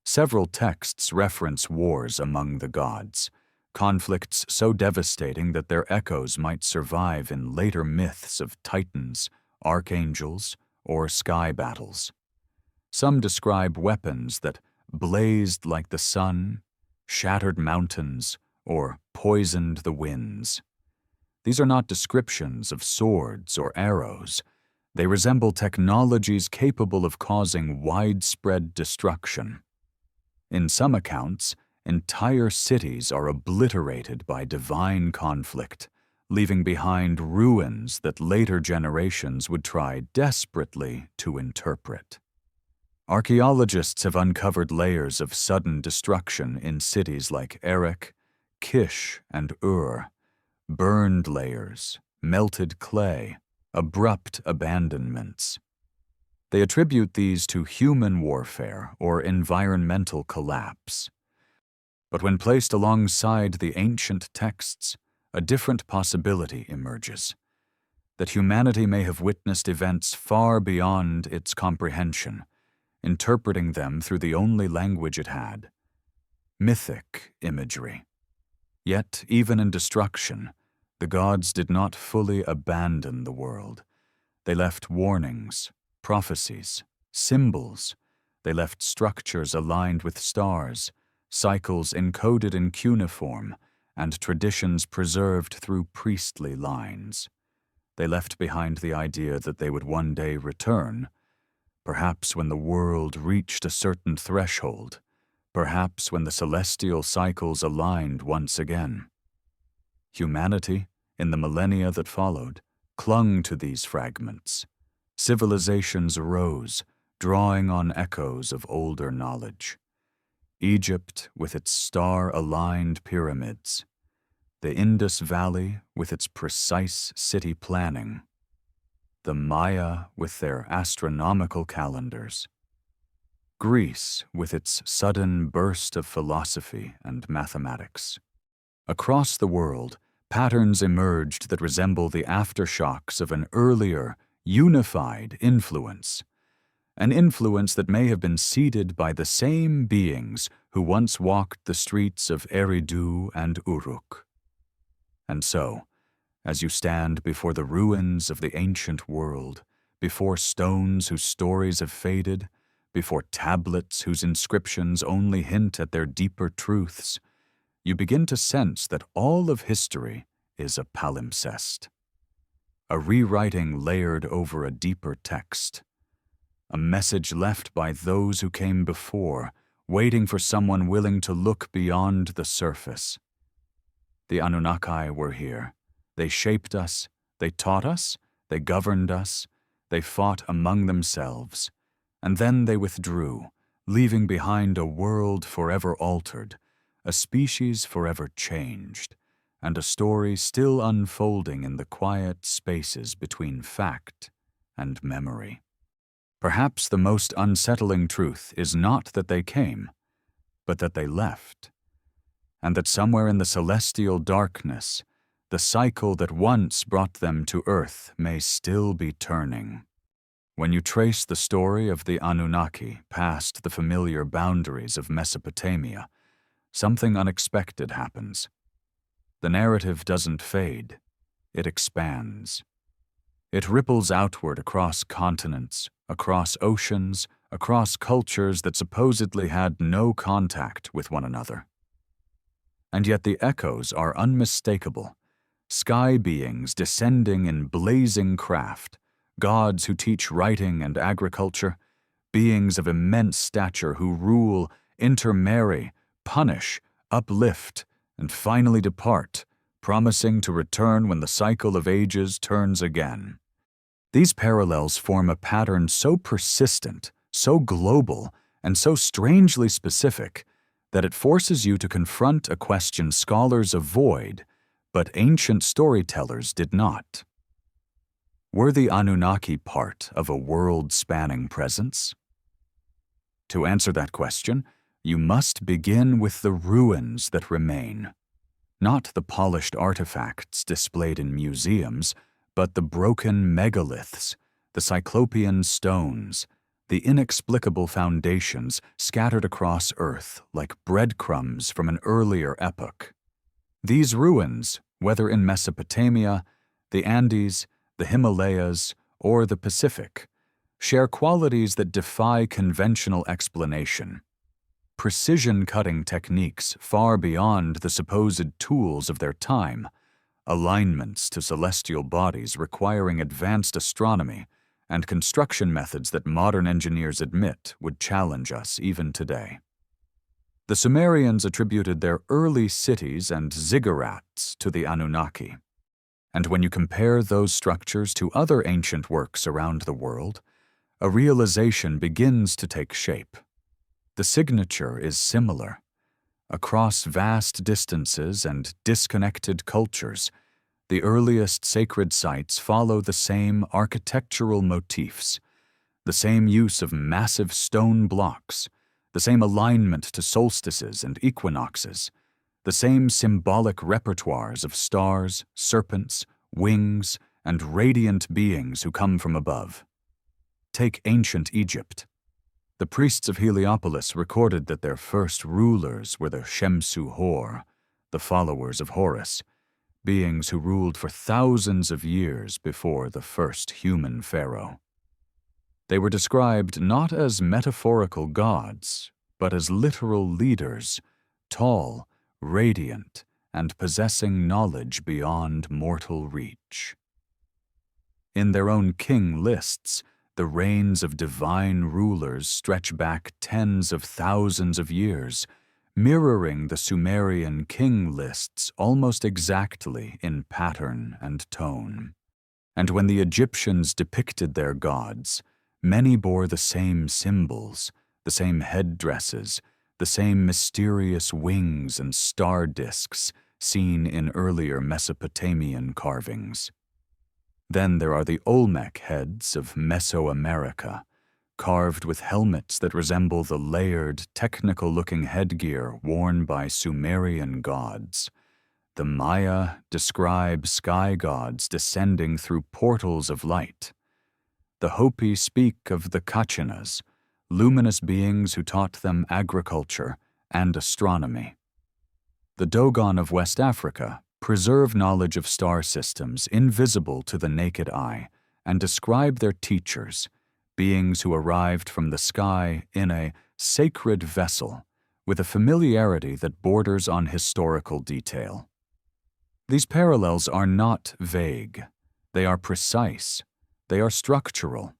Several texts reference wars among the gods, conflicts so devastating that their echoes might survive in later myths of titans, archangels, or sky battles. Some describe weapons that blazed like the sun, shattered mountains, or poisoned the winds. These are not descriptions of swords or arrows. They resemble technologies capable of causing widespread destruction. In some accounts, entire cities are obliterated by divine conflict, leaving behind ruins that later generations would try desperately to interpret. Archaeologists have uncovered layers of sudden destruction in cities like Erech, Kish, and Ur, burned layers, melted clay, abrupt abandonments. They attribute these to human warfare or environmental collapse. But when placed alongside the ancient texts, a different possibility emerges: that humanity may have witnessed events far beyond its comprehension, interpreting them through the only language it had: mythic imagery. Yet, even in destruction, the gods did not fully abandon the world. They left warnings, prophecies, symbols. They left structures aligned with stars, cycles encoded in cuneiform, and traditions preserved through priestly lines. They left behind the idea that they would one day return, perhaps when the world reached a certain threshold, perhaps when the celestial cycles aligned once again. Humanity, in the millennia that followed, clung to these fragments. Civilizations arose, drawing on echoes of older knowledge. Egypt with its star-aligned pyramids, the Indus Valley with its precise city planning, the Maya with their astronomical calendars, Greece with its sudden burst of philosophy and mathematics. Across the world, patterns emerged that resemble the aftershocks of an earlier, unified influence, an influence that may have been seeded by the same beings who once walked the streets of Eridu and Uruk. And so, as you stand before the ruins of the ancient world, before stones whose stories have faded, before tablets whose inscriptions only hint at their deeper truths, you begin to sense that all of history is a palimpsest, a rewriting layered over a deeper text, a message left by those who came before, waiting for someone willing to look beyond the surface. The Anunnaki were here. They shaped us, they taught us, they governed us, they fought among themselves, and then they withdrew, leaving behind a world forever altered, a species forever changed, and a story still unfolding in the quiet spaces between fact and memory. Perhaps the most unsettling truth is not that they came, but that they left, and that somewhere in the celestial darkness, the cycle that once brought them to Earth may still be turning. When you trace the story of the Anunnaki past the familiar boundaries of Mesopotamia, something unexpected happens. The narrative doesn't fade, it expands. It ripples outward across continents, across oceans, across cultures that supposedly had no contact with one another. And yet the echoes are unmistakable. Sky beings descending in blazing craft, gods who teach writing and agriculture, beings of immense stature who rule, intermarry, punish, uplift, and finally depart, promising to return when the cycle of ages turns again. These parallels form a pattern so persistent, so global, and so strangely specific that it forces you to confront a question scholars avoid, but ancient storytellers did not. Were the Anunnaki part of a world-spanning presence? To answer that question, you must begin with the ruins that remain. Not the polished artifacts displayed in museums, but the broken megaliths, the cyclopean stones, the inexplicable foundations scattered across Earth like breadcrumbs from an earlier epoch. These ruins, whether in Mesopotamia, the Andes, the Himalayas, or the Pacific, share qualities that defy conventional explanation. Precision-cutting techniques far beyond the supposed tools of their time, alignments to celestial bodies requiring advanced astronomy, and construction methods that modern engineers admit would challenge us even today. The Sumerians attributed their early cities and ziggurats to the Anunnaki. And when you compare those structures to other ancient works around the world, a realization begins to take shape. The signature is similar. Across vast distances and disconnected cultures, the earliest sacred sites follow the same architectural motifs, the same use of massive stone blocks, the same alignment to solstices and equinoxes, the same symbolic repertoires of stars, serpents, wings, and radiant beings who come from above. Take ancient Egypt. The priests of Heliopolis recorded that their first rulers were the Shemsu Hor, the followers of Horus, beings who ruled for thousands of years before the first human pharaoh. They were described not as metaphorical gods, but as literal leaders, tall, radiant, and possessing knowledge beyond mortal reach. In their own king lists, the reigns of divine rulers stretch back tens of thousands of years, mirroring the Sumerian king lists almost exactly in pattern and tone. And when the Egyptians depicted their gods, many bore the same symbols, the same headdresses, the same mysterious wings and star discs seen in earlier Mesopotamian carvings. Then there are the Olmec heads of Mesoamerica, carved with helmets that resemble the layered, technical-looking headgear worn by Sumerian gods. The Maya describe sky gods descending through portals of light. The Hopi speak of the Kachinas, luminous beings who taught them agriculture and astronomy. The Dogon of West Africa preserve knowledge of star systems invisible to the naked eye and describe their teachers, beings who arrived from the sky in a sacred vessel with a familiarity that borders on historical detail. These parallels are not vague. They are precise. They are structural.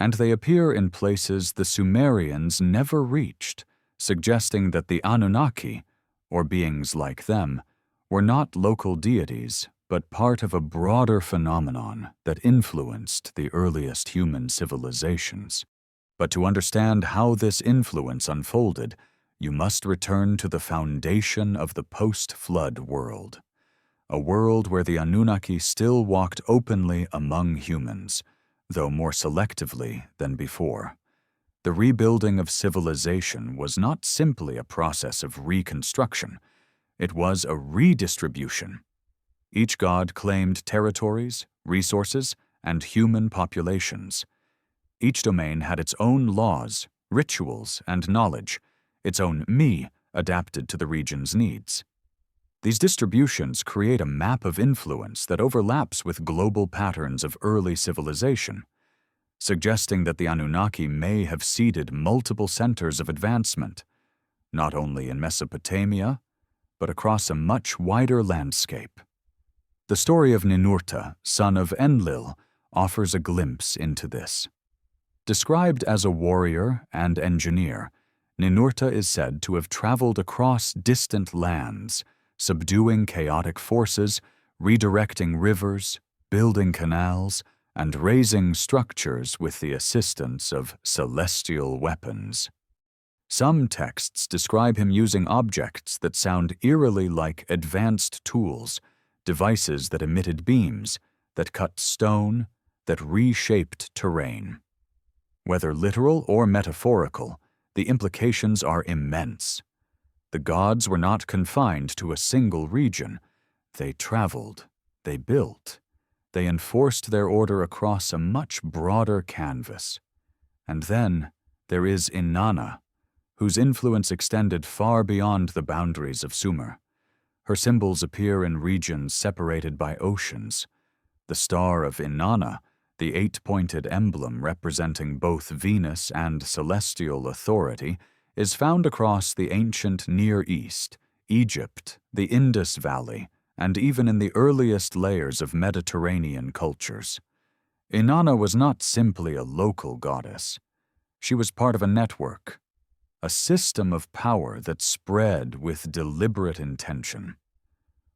And they appear in places the Sumerians never reached, suggesting that the Anunnaki, or beings like them, were not local deities, but part of a broader phenomenon that influenced the earliest human civilizations. But to understand how this influence unfolded, you must return to the foundation of the post-flood world, a world where the Anunnaki still walked openly among humans, though more selectively than before. The rebuilding of civilization was not simply a process of reconstruction. It was a redistribution. Each god claimed territories, resources, and human populations. Each domain had its own laws, rituals, and knowledge, its own me adapted to the region's needs. These distributions create a map of influence that overlaps with global patterns of early civilization, suggesting that the Anunnaki may have seeded multiple centers of advancement, not only in Mesopotamia, but across a much wider landscape. The story of Ninurta, son of Enlil, offers a glimpse into this. Described as a warrior and engineer, Ninurta is said to have traveled across distant lands, subduing chaotic forces, redirecting rivers, building canals, and raising structures with the assistance of celestial weapons. Some texts describe him using objects that sound eerily like advanced tools, devices that emitted beams, that cut stone, that reshaped terrain. Whether literal or metaphorical, the implications are immense. The gods were not confined to a single region. They traveled, they built, they enforced their order across a much broader canvas. And then there is Inanna, whose influence extended far beyond the boundaries of Sumer. Her symbols appear in regions separated by oceans. The star of Inanna, the eight-pointed emblem representing both Venus and celestial authority, is found across the ancient Near East, Egypt, the Indus Valley, and even in the earliest layers of Mediterranean cultures. Inanna was not simply a local goddess. She was part of a network, a system of power that spread with deliberate intention.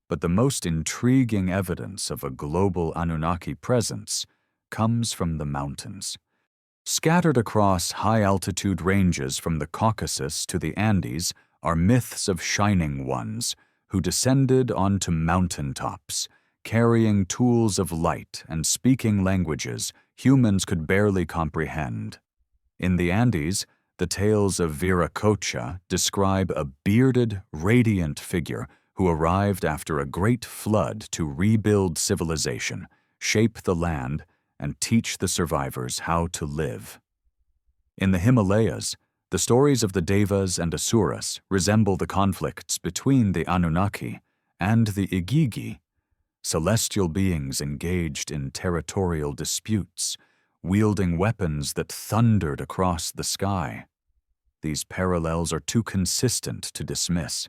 But the most intriguing evidence of a global Anunnaki presence comes from the mountains. Scattered across high-altitude ranges from the Caucasus to the Andes are myths of shining ones who descended onto mountaintops, carrying tools of light and speaking languages humans could barely comprehend. In the Andes, the tales of Viracocha describe a bearded, radiant figure who arrived after a great flood to rebuild civilization, shape the land, and teach the survivors how to live. In the Himalayas, the stories of the Devas and Asuras resemble the conflicts between the Anunnaki and the Igigi, celestial beings engaged in territorial disputes, wielding weapons that thundered across the sky. These parallels are too consistent to dismiss.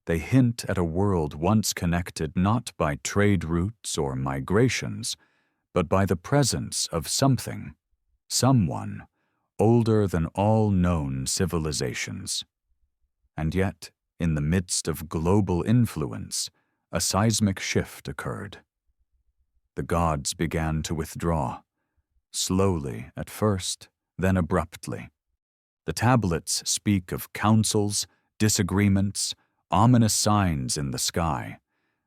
They hint at a world once connected not by trade routes or migrations, but by the presence of something, someone, older than all known civilizations. And yet, in the midst of global influence, a seismic shift occurred. The gods began to withdraw, slowly at first, then abruptly. The tablets speak of councils, disagreements, ominous signs in the sky.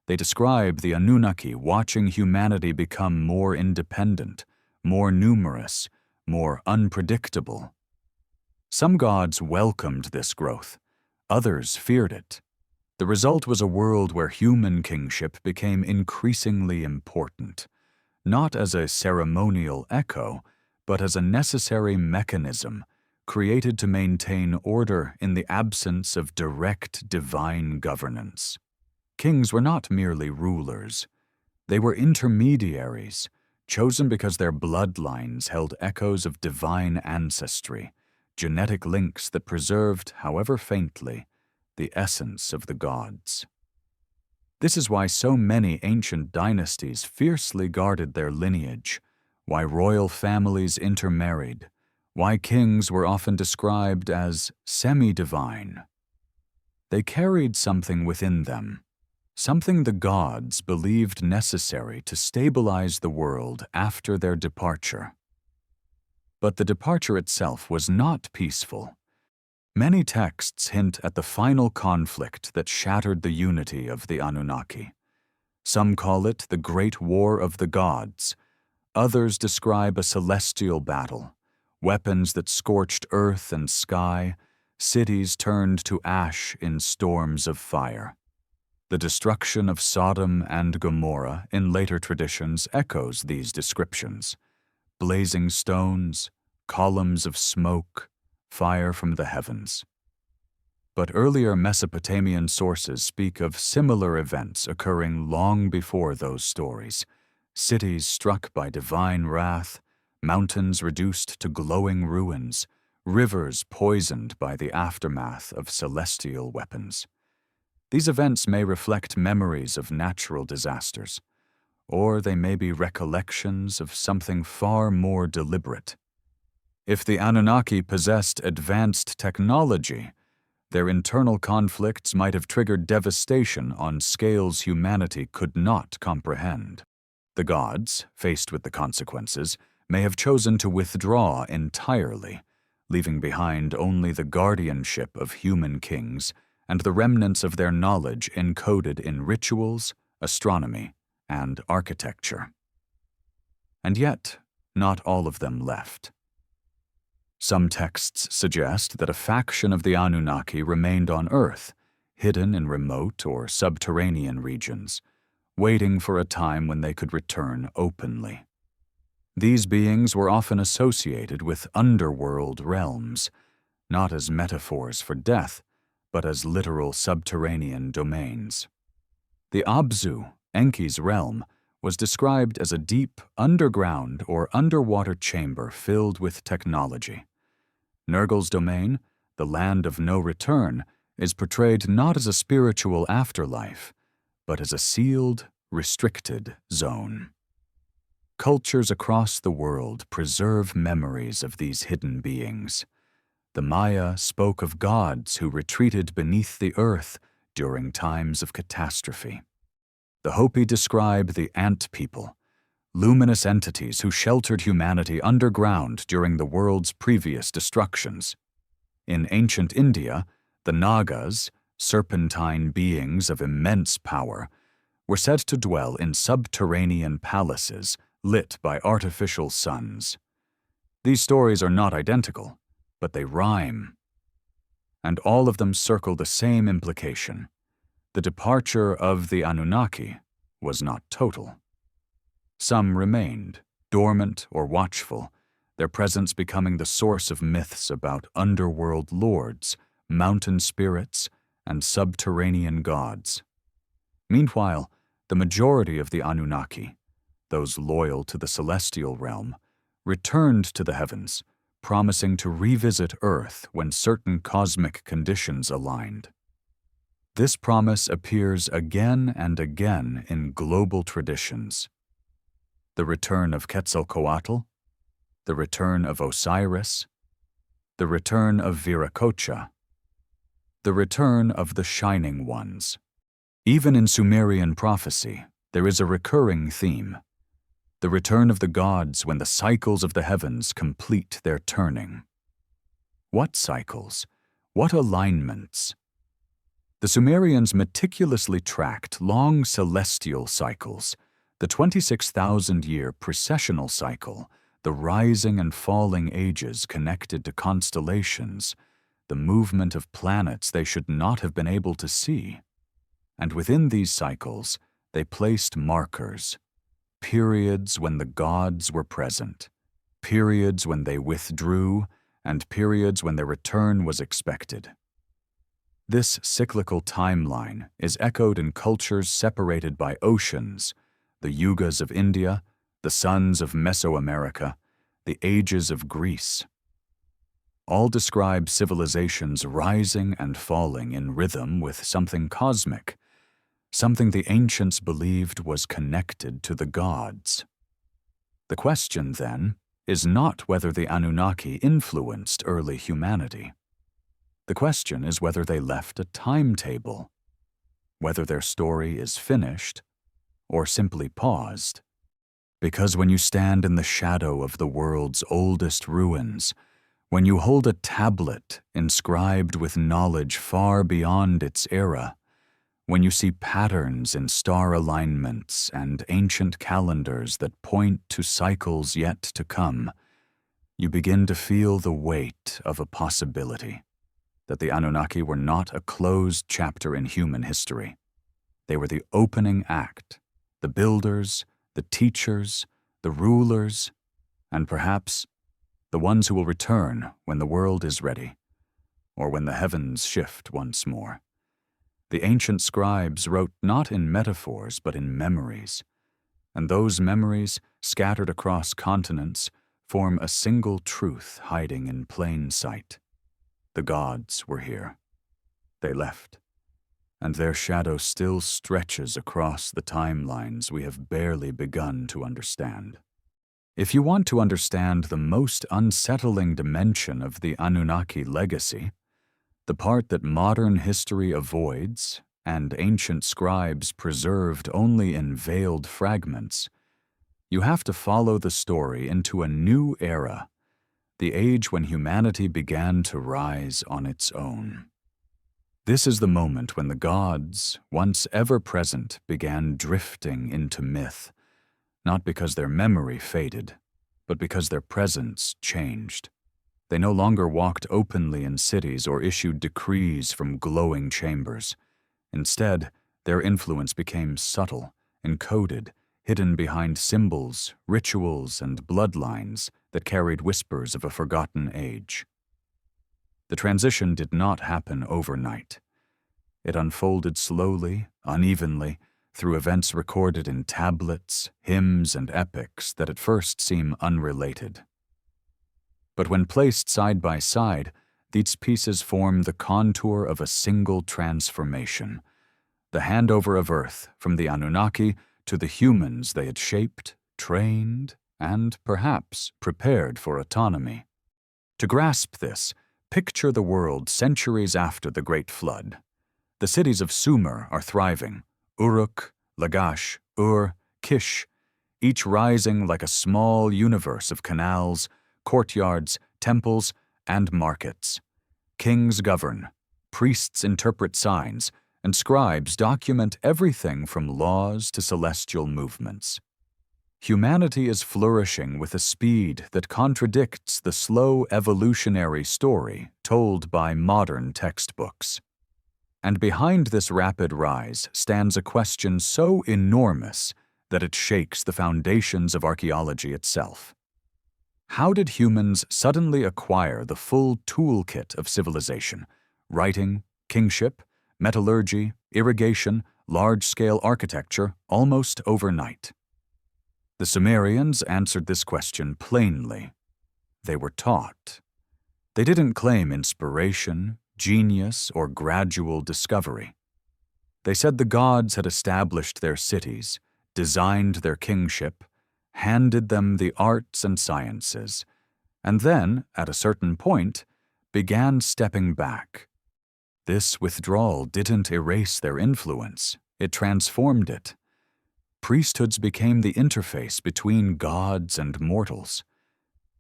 They describe the Anunnaki watching humanity become more independent, more numerous, more unpredictable. Some gods welcomed this growth, others feared it. The result was a world where human kingship became increasingly important, not as a ceremonial echo, but as a necessary mechanism created to maintain order in the absence of direct divine governance. Kings were not merely rulers. They were intermediaries, chosen because their bloodlines held echoes of divine ancestry, genetic links that preserved, however faintly, the essence of the gods. This is why so many ancient dynasties fiercely guarded their lineage, why royal families intermarried, why kings were often described as semi-divine. They carried something within them, something the gods believed necessary to stabilize the world after their departure. But the departure itself was not peaceful. Many texts hint at the final conflict that shattered the unity of the Anunnaki. Some call it the Great War of the Gods. Others describe a celestial battle, weapons that scorched earth and sky, cities turned to ash in storms of fire. The destruction of Sodom and Gomorrah in later traditions echoes these descriptions. Blazing stones, columns of smoke, fire from the heavens. But earlier Mesopotamian sources speak of similar events occurring long before those stories, cities struck by divine wrath, mountains reduced to glowing ruins, rivers poisoned by the aftermath of celestial weapons. These events may reflect memories of natural disasters, or they may be recollections of something far more deliberate. If the Anunnaki possessed advanced technology, their internal conflicts might have triggered devastation on scales humanity could not comprehend. The gods, faced with the consequences, may have chosen to withdraw entirely, leaving behind only the guardianship of human kings and the remnants of their knowledge encoded in rituals, astronomy, and architecture. And yet, not all of them left. Some texts suggest that a faction of the Anunnaki remained on Earth, hidden in remote or subterranean regions, waiting for a time when they could return openly. These beings were often associated with underworld realms, not as metaphors for death, but as literal subterranean domains. The Abzu, Enki's realm, was described as a deep, underground or underwater chamber filled with technology. Nergal's domain, the land of no return, is portrayed not as a spiritual afterlife, but as a sealed, restricted zone. Cultures across the world preserve memories of these hidden beings. The Maya spoke of gods who retreated beneath the earth during times of catastrophe. The Hopi describe the ant people, luminous entities who sheltered humanity underground during the world's previous destructions. In ancient India, the Nagas, serpentine beings of immense power, were said to dwell in subterranean palaces lit by artificial suns. These stories are not identical, but they rhyme. And all of them circle the same implication. The departure of the Anunnaki was not total. Some remained, dormant or watchful, their presence becoming the source of myths about underworld lords, mountain spirits, and subterranean gods. Meanwhile, the majority of the Anunnaki, those loyal to the celestial realm, returned to the heavens, promising to revisit Earth when certain cosmic conditions aligned. This promise appears again and again in global traditions. The return of Quetzalcoatl, the return of Osiris, the return of Viracocha, the return of the Shining Ones. Even in Sumerian prophecy, there is a recurring theme: the return of the gods when the cycles of the heavens complete their turning. What cycles? What alignments? The Sumerians meticulously tracked long celestial cycles, the 26,000-year precessional cycle, the rising and falling ages connected to constellations, the movement of planets they should not have been able to see. And within these cycles, they placed markers, periods when the gods were present, periods when they withdrew, and periods when their return was expected. This cyclical timeline is echoed in cultures separated by oceans, the yugas of India, the suns of Mesoamerica, the ages of Greece. All describe civilizations rising and falling in rhythm with something cosmic, something the ancients believed was connected to the gods. The question, then, is not whether the Anunnaki influenced early humanity. The question is whether they left a timetable, whether their story is finished or simply paused. Because when you stand in the shadow of the world's oldest ruins, when you hold a tablet inscribed with knowledge far beyond its era, when you see patterns in star alignments and ancient calendars that point to cycles yet to come, you begin to feel the weight of a possibility that the Anunnaki were not a closed chapter in human history. They were the opening act, the builders, the teachers, the rulers, and perhaps the ones who will return when the world is ready, or when the heavens shift once more. The ancient scribes wrote not in metaphors but in memories, and those memories, scattered across continents, form a single truth hiding in plain sight. The gods were here. They left, and their shadow still stretches across the timelines we have barely begun to understand. If you want to understand the most unsettling dimension of the Anunnaki legacy, the part that modern history avoids and ancient scribes preserved only in veiled fragments, you have to follow the story into a new era, the age when humanity began to rise on its own. This is the moment when the gods, once ever-present, began drifting into myth, not because their memory faded, but because their presence changed. They no longer walked openly in cities or issued decrees from glowing chambers. Instead, their influence became subtle, encoded, hidden behind symbols, rituals, and bloodlines that carried whispers of a forgotten age. The transition did not happen overnight. It unfolded slowly, unevenly, through events recorded in tablets, hymns, and epics that at first seem unrelated. But when placed side by side, these pieces form the contour of a single transformation, the handover of Earth from the Anunnaki to the humans they had shaped, trained, and perhaps prepared for autonomy. To grasp this, Picture the world centuries after the Great Flood. The cities of Sumer are thriving: Uruk, Lagash, Ur, Kish, each rising like a small universe of canals, courtyards, temples, and markets. Kings govern, priests interpret signs, and scribes document everything from laws to celestial movements. Humanity is flourishing with a speed that contradicts the slow evolutionary story told by modern textbooks. And behind this rapid rise stands a question so enormous that it shakes the foundations of archaeology itself. How did humans suddenly acquire the full toolkit of civilization: writing, kingship, metallurgy, irrigation, large-scale architecture, almost overnight? The Sumerians answered this question plainly. They were taught. They didn't claim inspiration, genius, or gradual discovery. They said the gods had established their cities, designed their kingship, handed them the arts and sciences, and then, at a certain point, began stepping back. This withdrawal didn't erase their influence, it transformed it. Priesthoods became the interface between gods and mortals.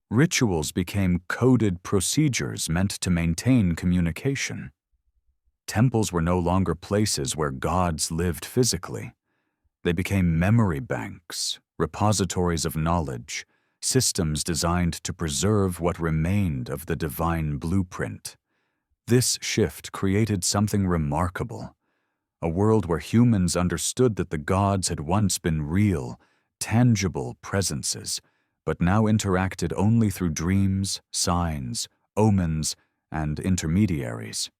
Rituals became coded procedures meant to maintain communication. Temples were no longer places where gods lived physically. They became memory banks, repositories of knowledge, systems designed to preserve what remained of the divine blueprint. This shift created something remarkable: a world where humans understood that the gods had once been real, tangible presences, but now interacted only through dreams, signs, omens, and intermediaries.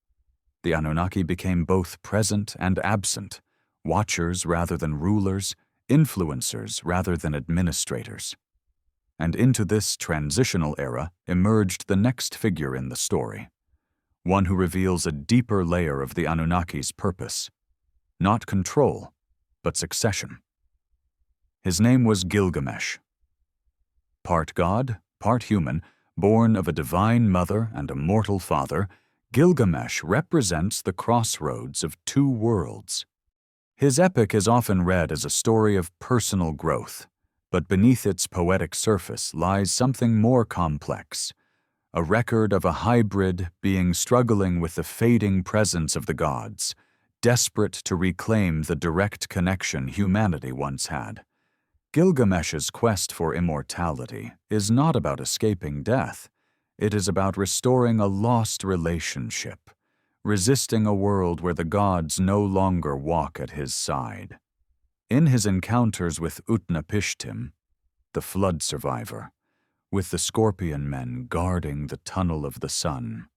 The Anunnaki became both present and absent, watchers rather than rulers, influencers rather than administrators. And into this transitional era emerged the next figure in the story, one who reveals a deeper layer of the Anunnaki's purpose: not control, but succession. His name was Gilgamesh. Part god, part human, born of a divine mother and a mortal father, Gilgamesh represents the crossroads of two worlds. His epic is often read as a story of personal growth, but beneath its poetic surface lies something more complex: a record of a hybrid being struggling with the fading presence of the gods, desperate to reclaim the direct connection humanity once had. Gilgamesh's quest for immortality is not about escaping death. It is about restoring a lost relationship, resisting a world where the gods no longer walk at his side. In his encounters with Utnapishtim, the flood survivor, with the scorpion men guarding the tunnel of the sun,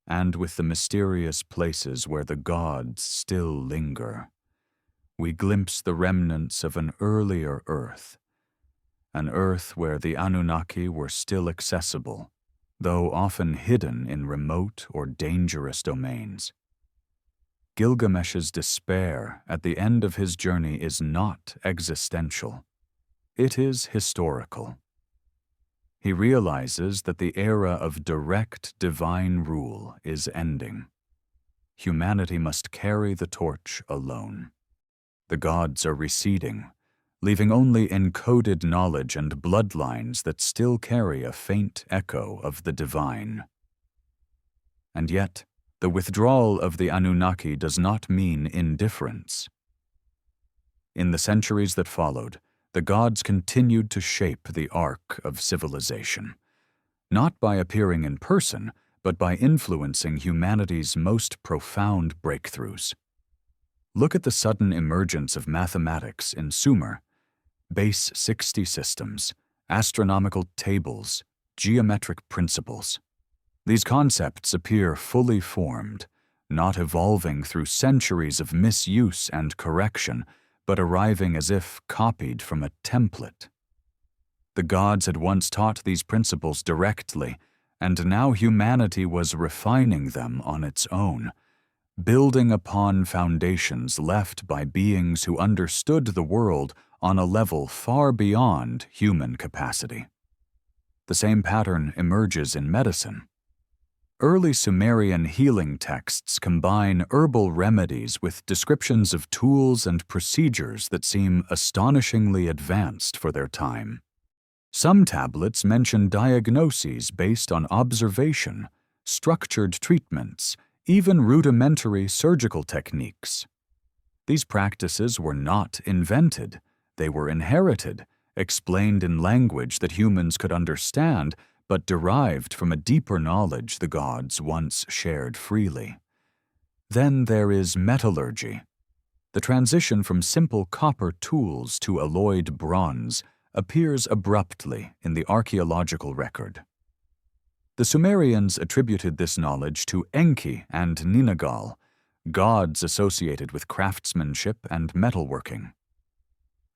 and with the mysterious places where the gods still linger, we glimpse the remnants of an earlier Earth, an Earth where the Anunnaki were still accessible, though often hidden in remote or dangerous domains. Gilgamesh's despair at the end of his journey is not existential. It is historical. He realizes that the era of direct divine rule is ending. Humanity must carry the torch alone. The gods are receding, leaving only encoded knowledge and bloodlines that still carry a faint echo of the divine. And yet, the withdrawal of the Anunnaki does not mean indifference. In the centuries that followed, the gods continued to shape the arc of civilization, not by appearing in person, but by influencing humanity's most profound breakthroughs. Look at the sudden emergence of mathematics in Sumer: base 60 systems, astronomical tables, geometric principles. These concepts appear fully formed, not evolving through centuries of misuse and correction, but arriving as if copied from a template. The gods had once taught these principles directly, and now humanity was refining them on its own, building upon foundations left by beings who understood the world on a level far beyond human capacity. The same pattern emerges in medicine. Early Sumerian healing texts combine herbal remedies with descriptions of tools and procedures that seem astonishingly advanced for their time. Some tablets mention diagnoses based on observation, structured treatments, even rudimentary surgical techniques. These practices were not invented, they were inherited, explained in language that humans could understand, but derived from a deeper knowledge the gods once shared freely. Then there is metallurgy. The transition from simple copper tools to alloyed bronze appears abruptly in the archaeological record. The Sumerians attributed this knowledge to Enki and Ninagal, gods associated with craftsmanship and metalworking.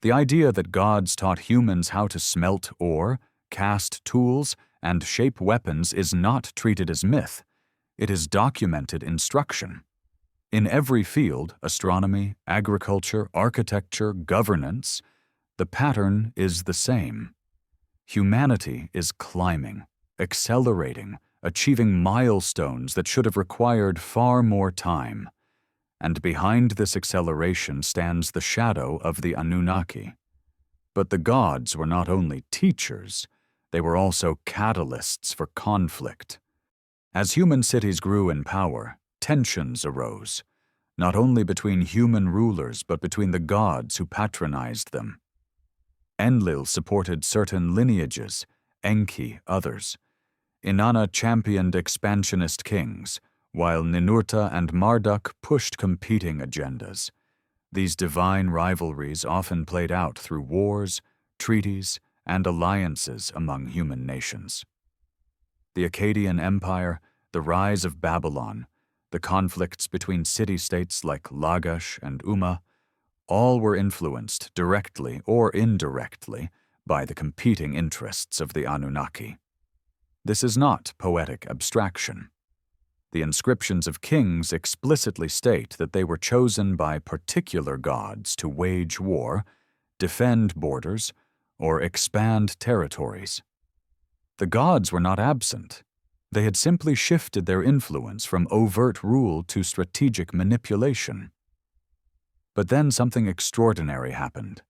The idea that gods taught humans how to smelt ore, cast tools, and shape weapons is not treated as myth. It is documented instruction. In every field, astronomy, agriculture, architecture, governance, the pattern is the same. Humanity is climbing, accelerating, achieving milestones that should have required far more time. And behind this acceleration stands the shadow of the Anunnaki. But the gods were not only teachers, they were also catalysts for conflict. As human cities grew in power, tensions arose, not only between human rulers but between the gods who patronized them. Enlil supported certain lineages, Enki others. Inanna championed expansionist kings, while Ninurta and Marduk pushed competing agendas. These divine rivalries often played out through wars, treaties, and alliances among human nations. The Akkadian Empire, the rise of Babylon, the conflicts between city-states like Lagash and Umma, all were influenced directly or indirectly by the competing interests of the Anunnaki. This is not poetic abstraction. The inscriptions of kings explicitly state that they were chosen by particular gods to wage war, defend borders, or expand territories. The gods were not absent. They had simply shifted their influence from overt rule to strategic manipulation. But then something extraordinary happened.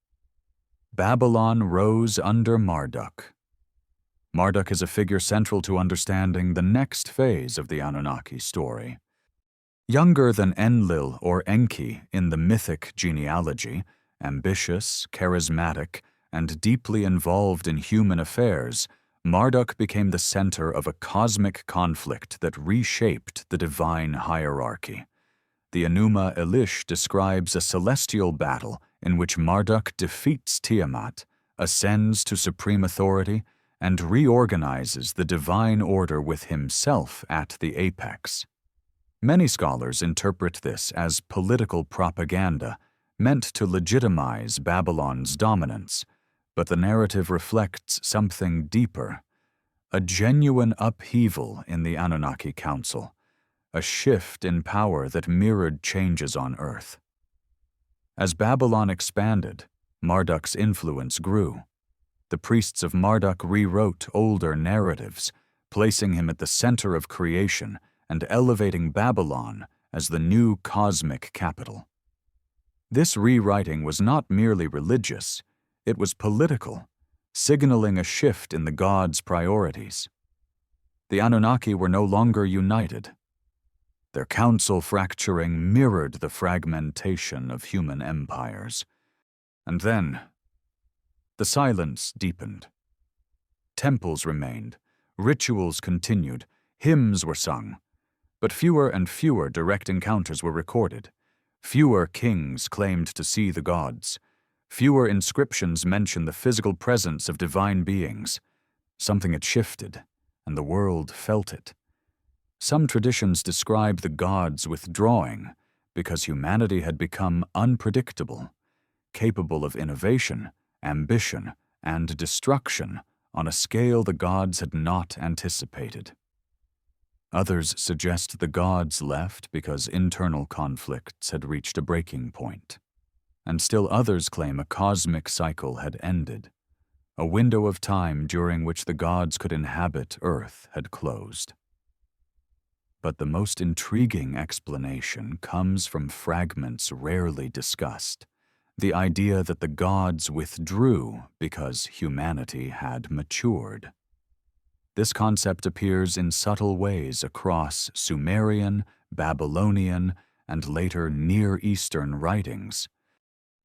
Babylon rose under Marduk. Marduk is a figure central to understanding the next phase of the Anunnaki story. Younger than Enlil or Enki in the mythic genealogy, ambitious, charismatic, and deeply involved in human affairs, Marduk became the center of a cosmic conflict that reshaped the divine hierarchy. The Enuma Elish describes a celestial battle in which Marduk defeats Tiamat, ascends to supreme authority, and reorganizes the divine order with himself at the apex. Many scholars interpret this as political propaganda meant to legitimize Babylon's dominance, but the narrative reflects something deeper, a genuine upheaval in the Anunnaki Council, a shift in power that mirrored changes on Earth. As Babylon expanded, Marduk's influence grew. The priests of Marduk rewrote older narratives, placing him at the center of creation and elevating Babylon as the new cosmic capital. This rewriting was not merely religious, it was political, signaling a shift in the gods' priorities. The Anunnaki were no longer united. Their council fracturing mirrored the fragmentation of human empires. And then, the silence deepened. Temples remained, rituals continued, hymns were sung, but fewer and fewer direct encounters were recorded. Fewer kings claimed to see the gods. Fewer inscriptions mention the physical presence of divine beings. Something had shifted, and the world felt it. Some traditions describe the gods withdrawing because humanity had become unpredictable, capable of innovation, ambition, and destruction on a scale the gods had not anticipated. Others suggest the gods left because internal conflicts had reached a breaking point. And still others claim a cosmic cycle had ended. A window of time during which the gods could inhabit Earth had closed. But the most intriguing explanation comes from fragments rarely discussed: the idea that the gods withdrew because humanity had matured. This concept appears in subtle ways across Sumerian, Babylonian, and later Near Eastern writings.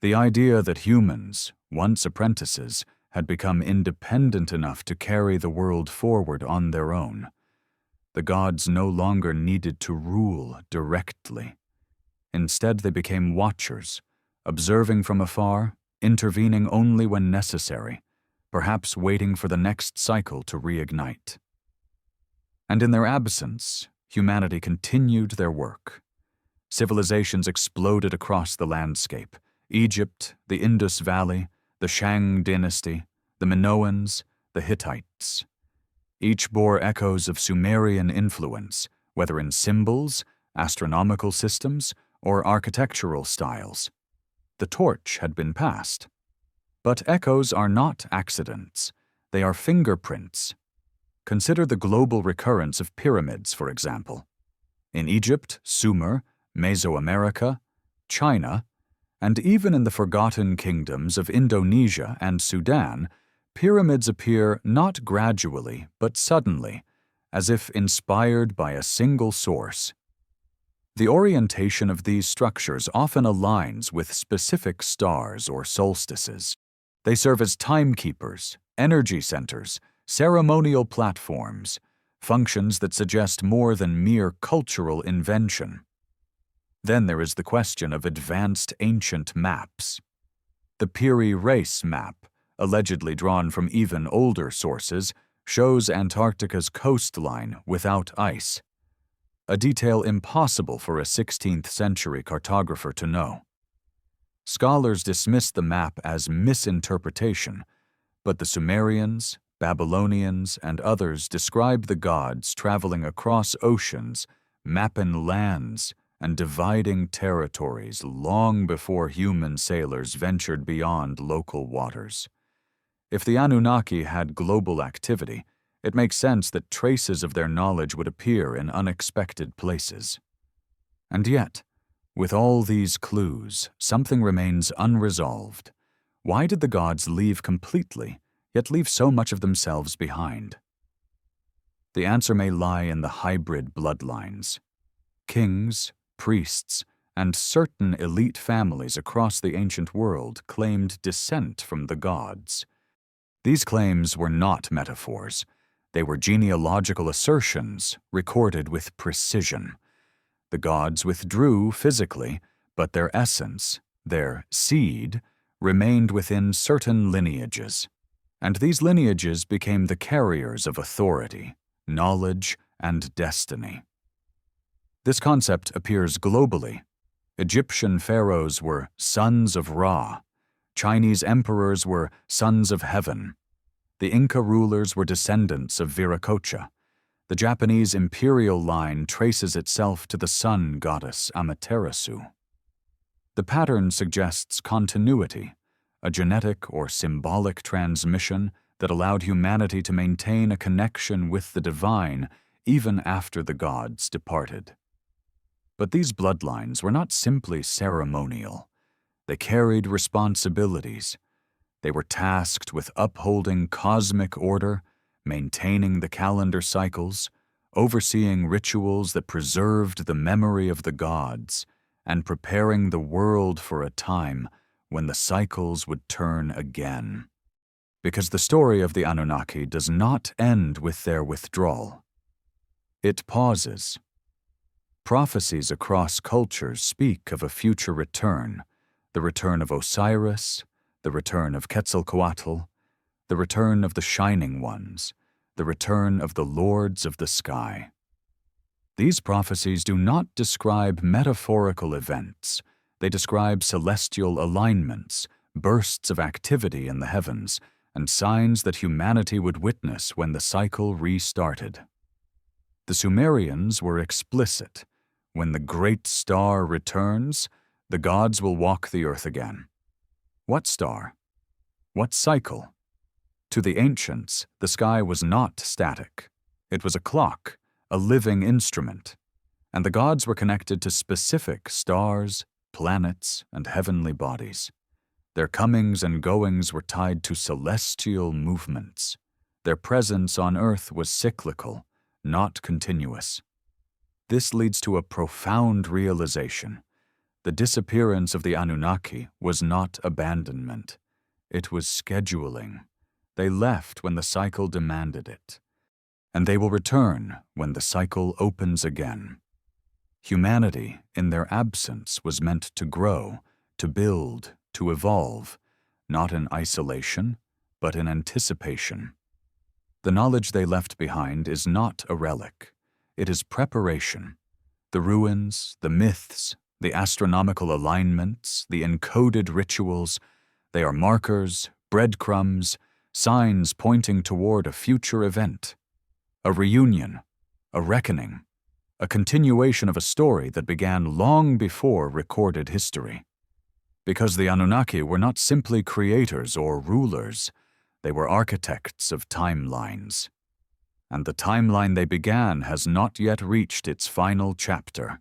The idea that humans, once apprentices, had become independent enough to carry the world forward on their own. The gods no longer needed to rule directly. Instead, they became watchers, observing from afar, intervening only when necessary, perhaps waiting for the next cycle to reignite. And in their absence, humanity continued their work. Civilizations exploded across the landscape: Egypt, the Indus Valley, the Shang dynasty, the Minoans, the Hittites. Each bore echoes of Sumerian influence, whether in symbols, astronomical systems, or architectural styles. The torch had been passed. But echoes are not accidents. They are fingerprints. Consider the global recurrence of pyramids, for example. In Egypt, Sumer, Mesoamerica, China, and even in the forgotten kingdoms of Indonesia and Sudan, pyramids appear not gradually but suddenly, as if inspired by a single source. The orientation of these structures often aligns with specific stars or solstices. They serve as timekeepers, energy centers, ceremonial platforms, functions that suggest more than mere cultural invention. Then there is the question of advanced ancient maps. The Piri Reis map, allegedly drawn from even older sources, shows Antarctica's coastline without ice, a detail impossible for a 16th-century cartographer to know. Scholars dismiss the map as misinterpretation, but the Sumerians, Babylonians, and others describe the gods traveling across oceans, mapping lands, and dividing territories long before human sailors ventured beyond local waters. If the Anunnaki had global activity, it makes sense that traces of their knowledge would appear in unexpected places. And yet, with all these clues, something remains unresolved. Why did the gods leave completely, yet leave so much of themselves behind? The answer may lie in the hybrid bloodlines. Kings, priests, and certain elite families across the ancient world claimed descent from the gods. These claims were not metaphors. They were genealogical assertions recorded with precision. The gods withdrew physically, but their essence, their seed, remained within certain lineages. And these lineages became the carriers of authority, knowledge, and destiny. This concept appears globally. Egyptian pharaohs were sons of Ra. Chinese emperors were sons of heaven. The Inca rulers were descendants of Viracocha. The Japanese imperial line traces itself to the sun goddess Amaterasu. The pattern suggests continuity, a genetic or symbolic transmission that allowed humanity to maintain a connection with the divine even after the gods departed. But these bloodlines were not simply ceremonial. They carried responsibilities. They were tasked with upholding cosmic order, maintaining the calendar cycles, overseeing rituals that preserved the memory of the gods, and preparing the world for a time when the cycles would turn again. Because the story of the Anunnaki does not end with their withdrawal. It pauses. Prophecies across cultures speak of a future return, the return of Osiris, the return of Quetzalcoatl, the return of the Shining Ones, the return of the Lords of the Sky. These prophecies do not describe metaphorical events. They describe celestial alignments, bursts of activity in the heavens, and signs that humanity would witness when the cycle restarted. The Sumerians were explicit. When the great star returns, the gods will walk the earth again. What star? What cycle? To the ancients, the sky was not static. It was a clock, a living instrument, and the gods were connected to specific stars, planets, and heavenly bodies. Their comings and goings were tied to celestial movements. Their presence on earth was cyclical, not continuous. This leads to a profound realization. The disappearance of the Anunnaki was not abandonment. It was scheduling. They left when the cycle demanded it, and they will return when the cycle opens again. Humanity, in their absence, was meant to grow, to build, to evolve, not in isolation, but in anticipation. The knowledge they left behind is not a relic. It is preparation. The ruins, the myths, the astronomical alignments, the encoded rituals, they are markers, breadcrumbs, signs pointing toward a future event. A reunion, a reckoning, a continuation of a story that began long before recorded history. Because the Anunnaki were not simply creators or rulers, they were architects of timelines. And the timeline they began has not yet reached its final chapter.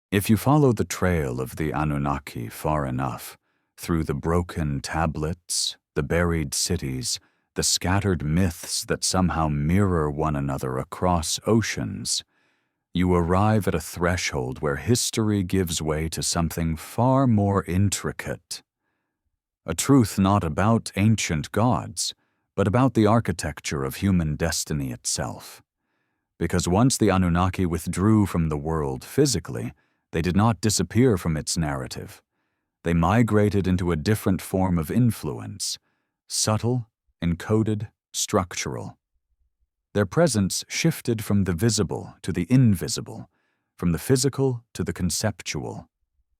If you follow the trail of the Anunnaki far enough, through the broken tablets, the buried cities, the scattered myths that somehow mirror one another across oceans, you arrive at a threshold where history gives way to something far more intricate. A truth not about ancient gods, but about the architecture of human destiny itself. Because once the Anunnaki withdrew from the world physically, they did not disappear from its narrative. They migrated into a different form of influence, subtle, encoded, structural. Their presence shifted from the visible to the invisible, from the physical to the conceptual,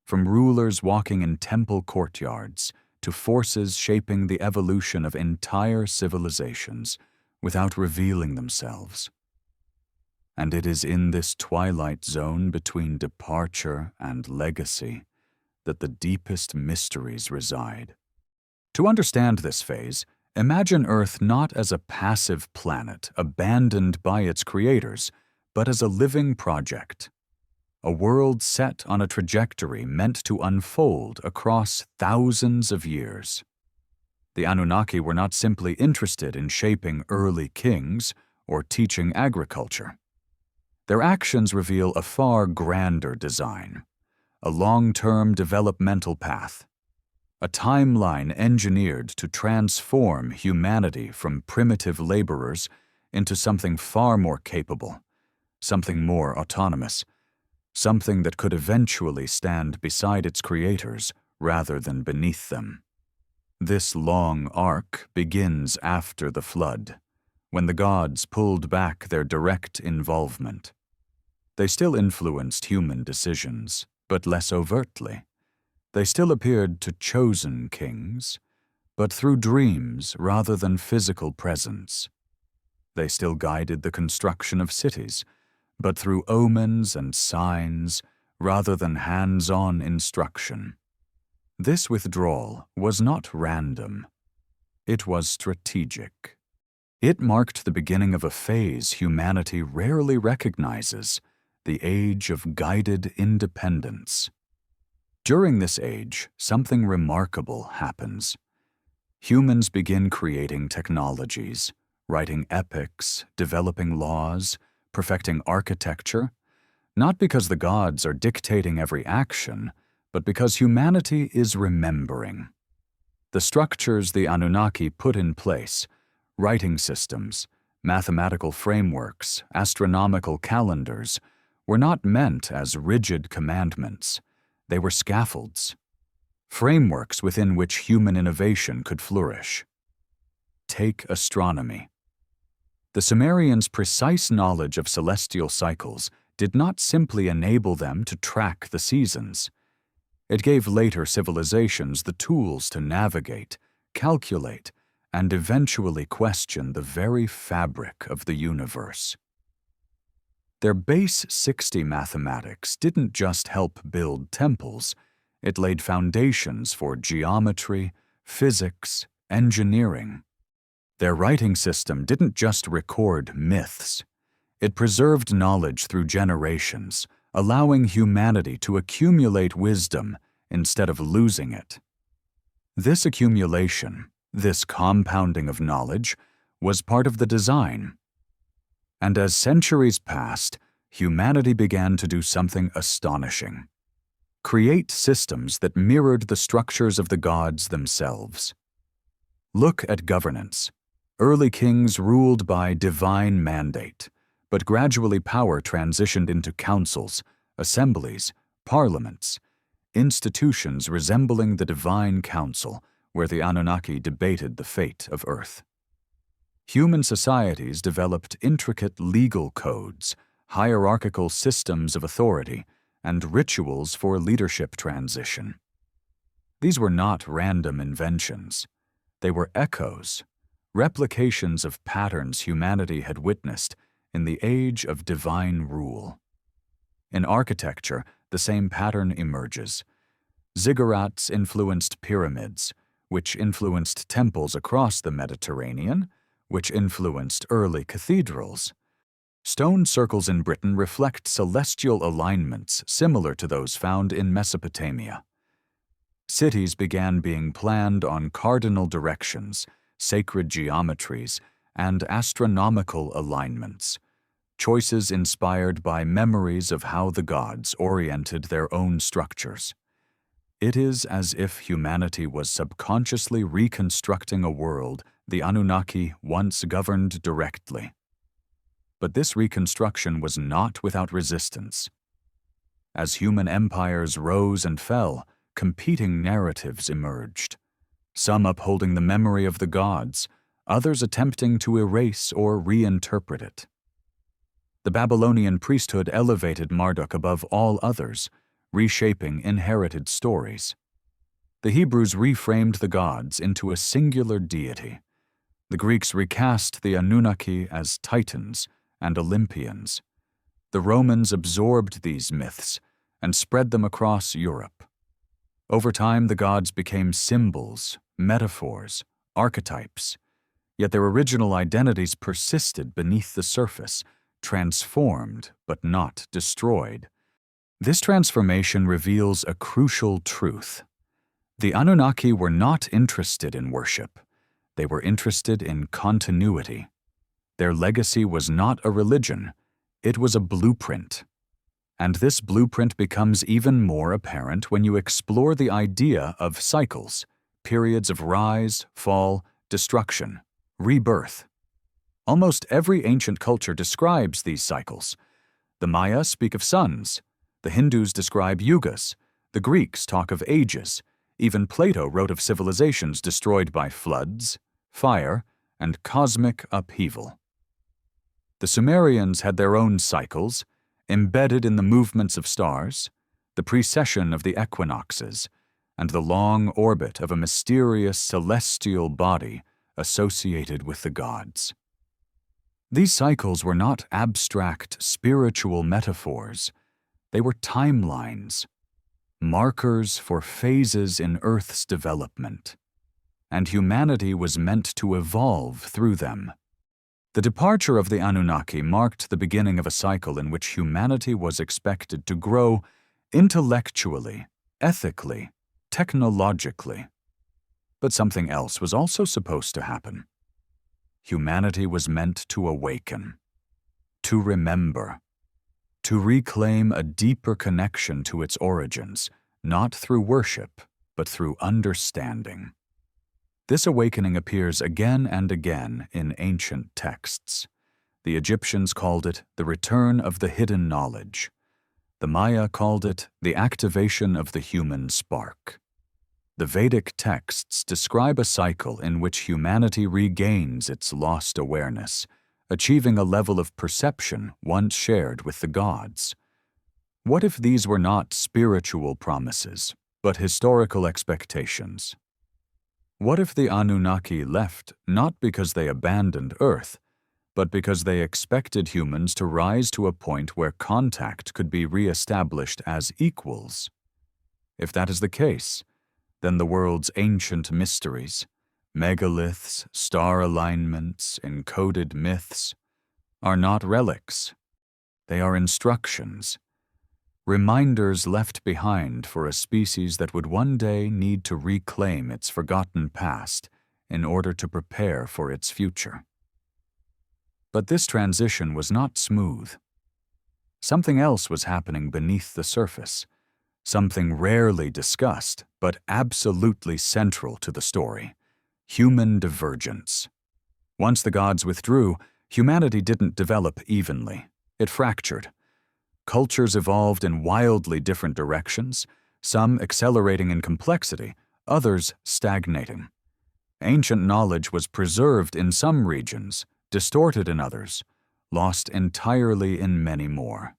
from rulers walking in temple courtyards to forces shaping the evolution of entire civilizations without revealing themselves. And it is in this twilight zone between departure and legacy that the deepest mysteries reside. To understand this phase, imagine Earth not as a passive planet abandoned by its creators, but as a living project, a world set on a trajectory meant to unfold across thousands of years. The Anunnaki were not simply interested in shaping early kings or teaching agriculture. Their actions reveal a far grander design, a long-term developmental path, a timeline engineered to transform humanity from primitive laborers into something far more capable, something more autonomous, something that could eventually stand beside its creators rather than beneath them. This long arc begins after the flood, when the gods pulled back their direct involvement. They still influenced human decisions, but less overtly. They still appeared to chosen kings, but through dreams rather than physical presence. They still guided the construction of cities, but through omens and signs rather than hands-on instruction. This withdrawal was not random. It was strategic. It marked the beginning of a phase humanity rarely recognizes, the age of guided independence. During this age, something remarkable happens. Humans begin creating technologies, writing epics, developing laws, perfecting architecture, not because the gods are dictating every action, but because humanity is remembering. The structures the Anunnaki put in place, writing systems, mathematical frameworks, astronomical calendars, were not meant as rigid commandments. They were scaffolds, frameworks within which human innovation could flourish. Take astronomy. The Sumerians' precise knowledge of celestial cycles did not simply enable them to track the seasons. It gave later civilizations the tools to navigate, calculate, and eventually question the very fabric of the universe. Their base 60 mathematics didn't just help build temples, it laid foundations for geometry, physics, engineering. Their writing system didn't just record myths. It preserved knowledge through generations, allowing humanity to accumulate wisdom instead of losing it. This accumulation, this compounding of knowledge, was part of the design. And as centuries passed, humanity began to do something astonishing: create systems that mirrored the structures of the gods themselves. Look at governance. Early kings ruled by divine mandate, but gradually power transitioned into councils, assemblies, parliaments, institutions resembling the divine council where the Anunnaki debated the fate of Earth. Human societies developed intricate legal codes, hierarchical systems of authority, and rituals for leadership transition. These were not random inventions. They were echoes, replications of patterns humanity had witnessed in the age of divine rule. In architecture, the same pattern emerges. Ziggurats influenced pyramids, which influenced temples across the Mediterranean, which influenced early cathedrals. Stone circles in Britain reflect celestial alignments similar to those found in Mesopotamia. Cities began being planned on cardinal directions, sacred geometries, and astronomical alignments, choices inspired by memories of how the gods oriented their own structures. It is as if humanity was subconsciously reconstructing a world the Anunnaki once governed directly. But this reconstruction was not without resistance. As human empires rose and fell, competing narratives emerged, some upholding the memory of the gods, others attempting to erase or reinterpret it. The Babylonian priesthood elevated Marduk above all others, reshaping inherited stories. The Hebrews reframed the gods into a singular deity. The Greeks recast the Anunnaki as titans and Olympians. The Romans absorbed these myths and spread them across Europe. Over time, the gods became symbols, metaphors, archetypes, yet their original identities persisted beneath the surface, transformed but not destroyed. This transformation reveals a crucial truth. The Anunnaki were not interested in worship. They were interested in continuity. Their legacy was not a religion, it was a blueprint. And this blueprint becomes even more apparent when you explore the idea of cycles, periods of rise, fall, destruction, rebirth. Almost every ancient culture describes these cycles. The Maya speak of suns, the Hindus describe yugas, the Greeks talk of ages, even Plato wrote of civilizations destroyed by floods, fire, and cosmic upheaval. The Sumerians had their own cycles, embedded in the movements of stars, the precession of the equinoxes, and the long orbit of a mysterious celestial body associated with the gods. These cycles were not abstract spiritual metaphors. They were timelines, markers for phases in Earth's development, and humanity was meant to evolve through them. The departure of the Anunnaki marked the beginning of a cycle in which humanity was expected to grow intellectually, ethically, technologically. But something else was also supposed to happen. Humanity was meant to awaken, to remember, to reclaim a deeper connection to its origins, not through worship, but through understanding. This awakening appears again and again in ancient texts. The Egyptians called it the return of the hidden knowledge. The Maya called it the activation of the human spark. The Vedic texts describe a cycle in which humanity regains its lost awareness, achieving a level of perception once shared with the gods. What if these were not spiritual promises, but historical expectations? What if the Anunnaki left not because they abandoned Earth, but because they expected humans to rise to a point where contact could be re-established as equals? If that is the case, then the world's ancient mysteries, megaliths, star alignments, encoded myths, are not relics. They are instructions. reminders left behind for a species that would one day need to reclaim its forgotten past in order to prepare for its future. But this transition was not smooth. Something else was happening beneath the surface, something rarely discussed but absolutely central to the story: human divergence. Once the gods withdrew, humanity didn't develop evenly. It fractured. Cultures evolved in wildly different directions, some accelerating in complexity, others stagnating. Ancient knowledge was preserved in some regions, distorted in others, lost entirely in many more.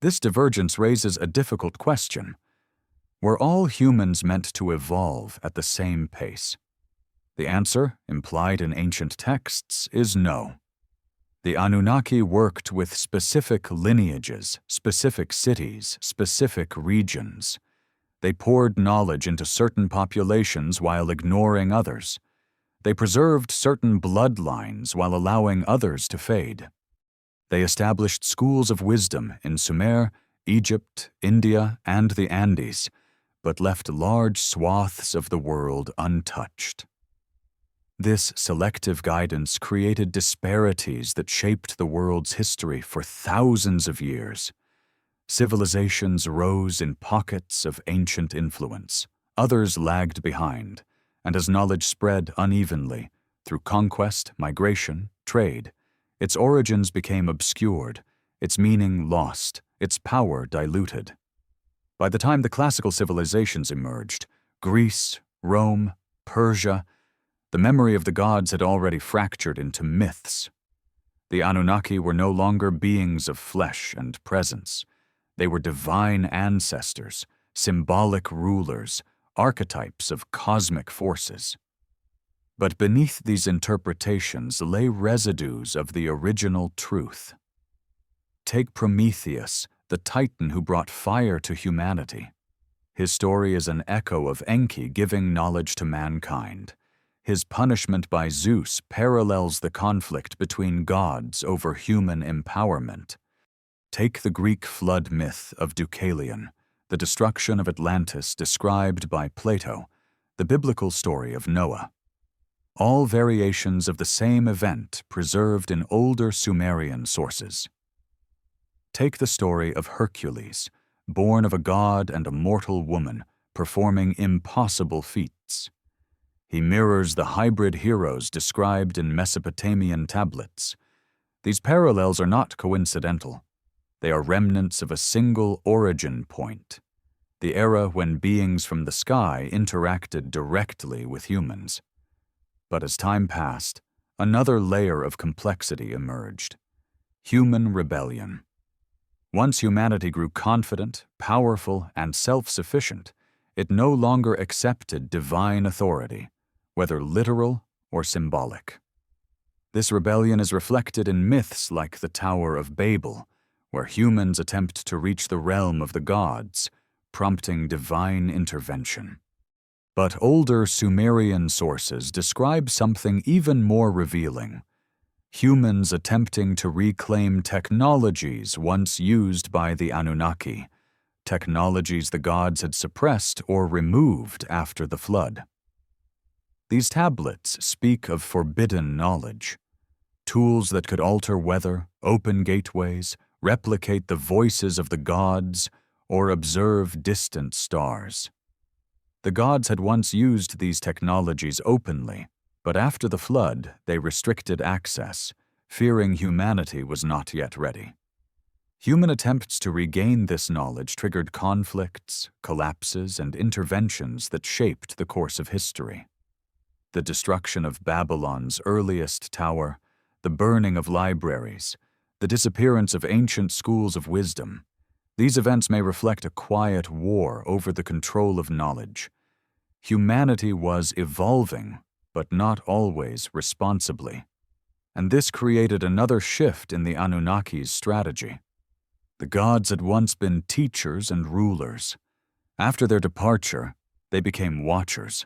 This divergence raises a difficult question. Were all humans meant to evolve at the same pace? The answer, implied in ancient texts, is no. The Anunnaki worked with specific lineages, specific cities, specific regions. They poured knowledge into certain populations while ignoring others. They preserved certain bloodlines while allowing others to fade. They established schools of wisdom in Sumer, Egypt, India, and the Andes, but left large swaths of the world untouched. This selective guidance created disparities that shaped the world's history for thousands of years. Civilizations rose in pockets of ancient influence. Others lagged behind, and as knowledge spread unevenly through conquest, migration, trade, its origins became obscured, its meaning lost, its power diluted. By the time the classical civilizations emerged, Greece, Rome, Persia, the memory of the gods had already fractured into myths. The Anunnaki were no longer beings of flesh and presence. They were divine ancestors, symbolic rulers, archetypes of cosmic forces. But beneath these interpretations lay residues of the original truth. Take Prometheus, the titan who brought fire to humanity. His story is an echo of Enki giving knowledge to mankind. His punishment by Zeus parallels the conflict between gods over human empowerment. Take the Greek flood myth of Deucalion, the destruction of Atlantis described by Plato, the biblical story of Noah. All variations of the same event preserved in older Sumerian sources. Take the story of Hercules, born of a god and a mortal woman, performing impossible feats. He mirrors the hybrid heroes described in Mesopotamian tablets. These parallels are not coincidental. They are remnants of a single origin point, the era when beings from the sky interacted directly with humans. But as time passed, another layer of complexity emerged: human rebellion. Once humanity grew confident, powerful, and self-sufficient, it no longer accepted divine authority, whether literal or symbolic. This rebellion is reflected in myths like the Tower of Babel, where humans attempt to reach the realm of the gods, prompting divine intervention. But older Sumerian sources describe something even more revealing: humans attempting to reclaim technologies once used by the Anunnaki, technologies the gods had suppressed or removed after the flood. These tablets speak of forbidden knowledge, tools that could alter weather, open gateways, replicate the voices of the gods, or observe distant stars. The gods had once used these technologies openly, but after the flood they restricted access, fearing humanity was not yet ready. Human attempts to regain this knowledge triggered conflicts, collapses, and interventions that shaped the course of history. The destruction of Babylon's earliest tower, the burning of libraries, the disappearance of ancient schools of wisdom. These events may reflect a quiet war over the control of knowledge. Humanity was evolving, but not always responsibly. And this created another shift in the Anunnaki's strategy. The gods had once been teachers and rulers. After their departure, they became watchers,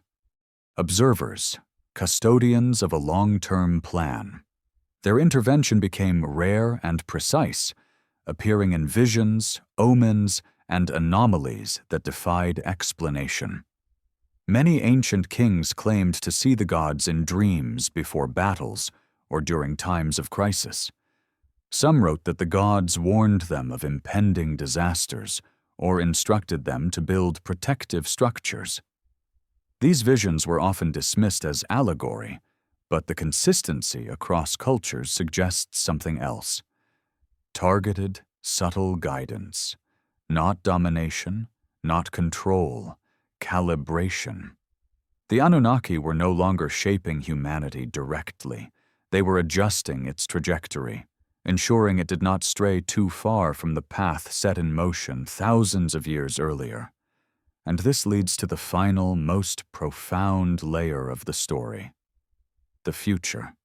observers, custodians of a long-term plan. Their intervention became rare and precise, appearing in visions, omens, and anomalies that defied explanation. Many ancient kings claimed to see the gods in dreams before battles or during times of crisis. Some wrote that the gods warned them of impending disasters or instructed them to build protective structures. These visions were often dismissed as allegory, but the consistency across cultures suggests something else. Targeted, subtle guidance. Not domination, not control, calibration. The Anunnaki were no longer shaping humanity directly. They were adjusting its trajectory, ensuring it did not stray too far from the path set in motion thousands of years earlier. And this leads to the final, most profound layer of the story. The future.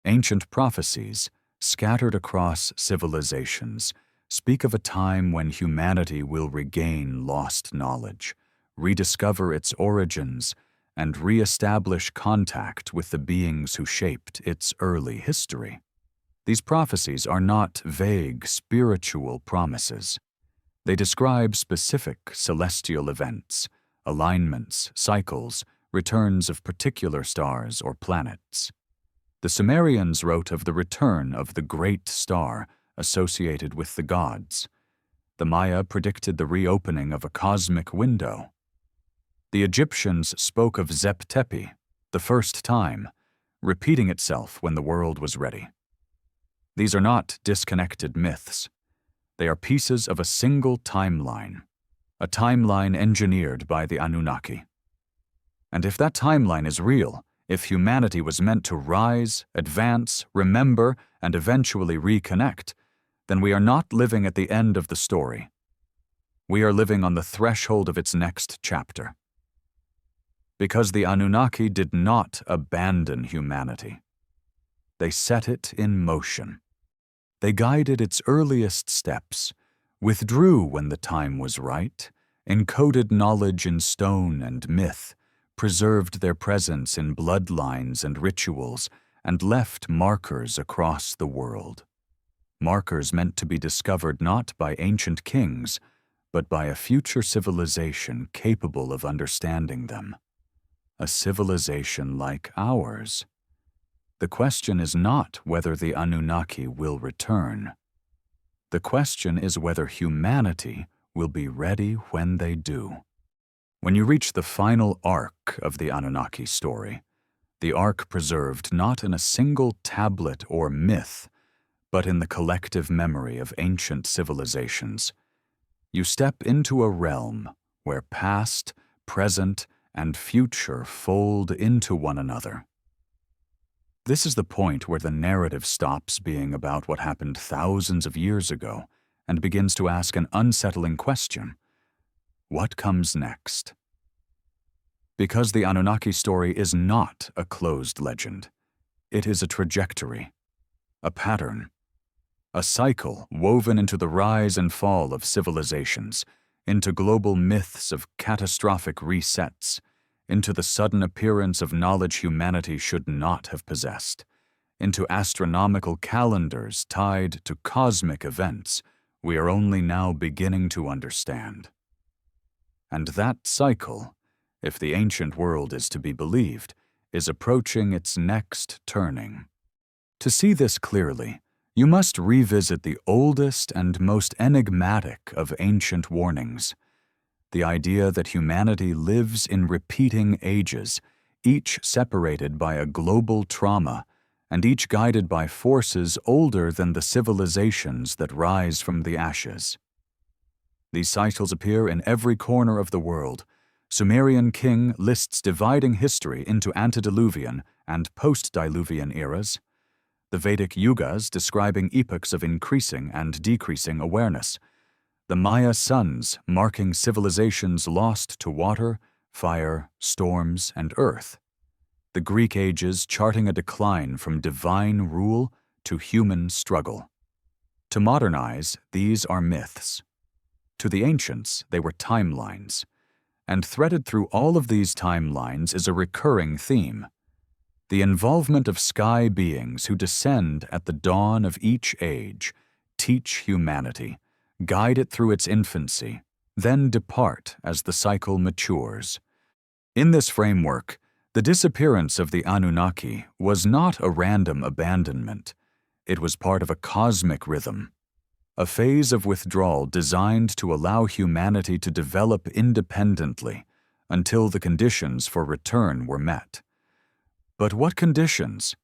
Ancient prophecies, scattered across civilizations, speak of a time when humanity will regain lost knowledge, rediscover its origins, and re-establish contact with the beings who shaped its early history. These prophecies are not vague spiritual promises. They describe specific celestial events, alignments, cycles, returns of particular stars or planets. The Sumerians wrote of the return of the great star associated with the gods. The Maya predicted the reopening of a cosmic window. The Egyptians spoke of Zep Tepi, the first time, repeating itself when the world was ready. These are not disconnected myths. They are pieces of a single timeline, a timeline engineered by the Anunnaki. And if that timeline is real, if humanity was meant to rise, advance, remember, and eventually reconnect, then we are not living at the end of the story. We are living on the threshold of its next chapter. Because the Anunnaki did not abandon humanity. They set it in motion. They guided its earliest steps, withdrew when the time was right, encoded knowledge in stone and myth, preserved their presence in bloodlines and rituals, and left markers across the world. Markers meant to be discovered not by ancient kings, but by a future civilization capable of understanding them. A civilization like ours. The question is not whether the Anunnaki will return. The question is whether humanity will be ready when they do. When you reach the final arc of the Anunnaki story, the arc preserved not in a single tablet or myth, but in the collective memory of ancient civilizations, you step into a realm where past, present, and future fold into one another. This is the point where the narrative stops being about what happened thousands of years ago and begins to ask an unsettling question. What comes next? Because the Anunnaki story is not a closed legend. It is a trajectory, a pattern, a cycle woven into the rise and fall of civilizations, into global myths of catastrophic resets, into the sudden appearance of knowledge humanity should not have possessed, into astronomical calendars tied to cosmic events we are only now beginning to understand. And that cycle, if the ancient world is to be believed, is approaching its next turning. To see this clearly, you must revisit the oldest and most enigmatic of ancient warnings, the idea that humanity lives in repeating ages, each separated by a global trauma, and each guided by forces older than the civilizations that rise from the ashes. These cycles appear in every corner of the world. Sumerian king lists dividing history into antediluvian and post-diluvian eras, the Vedic yugas describing epochs of increasing and decreasing awareness, the Maya suns marking civilizations lost to water, fire, storms, and earth, the Greek ages charting a decline from divine rule to human struggle. To modernize, these are myths. To the ancients, they were timelines. And threaded through all of these timelines is a recurring theme: the involvement of sky beings who descend at the dawn of each age, teach humanity, guide it through its infancy, then depart as the cycle matures. In this framework, the disappearance of the Anunnaki was not a random abandonment. It was part of a cosmic rhythm, a phase of withdrawal designed to allow humanity to develop independently until the conditions for return were met. But what conditions?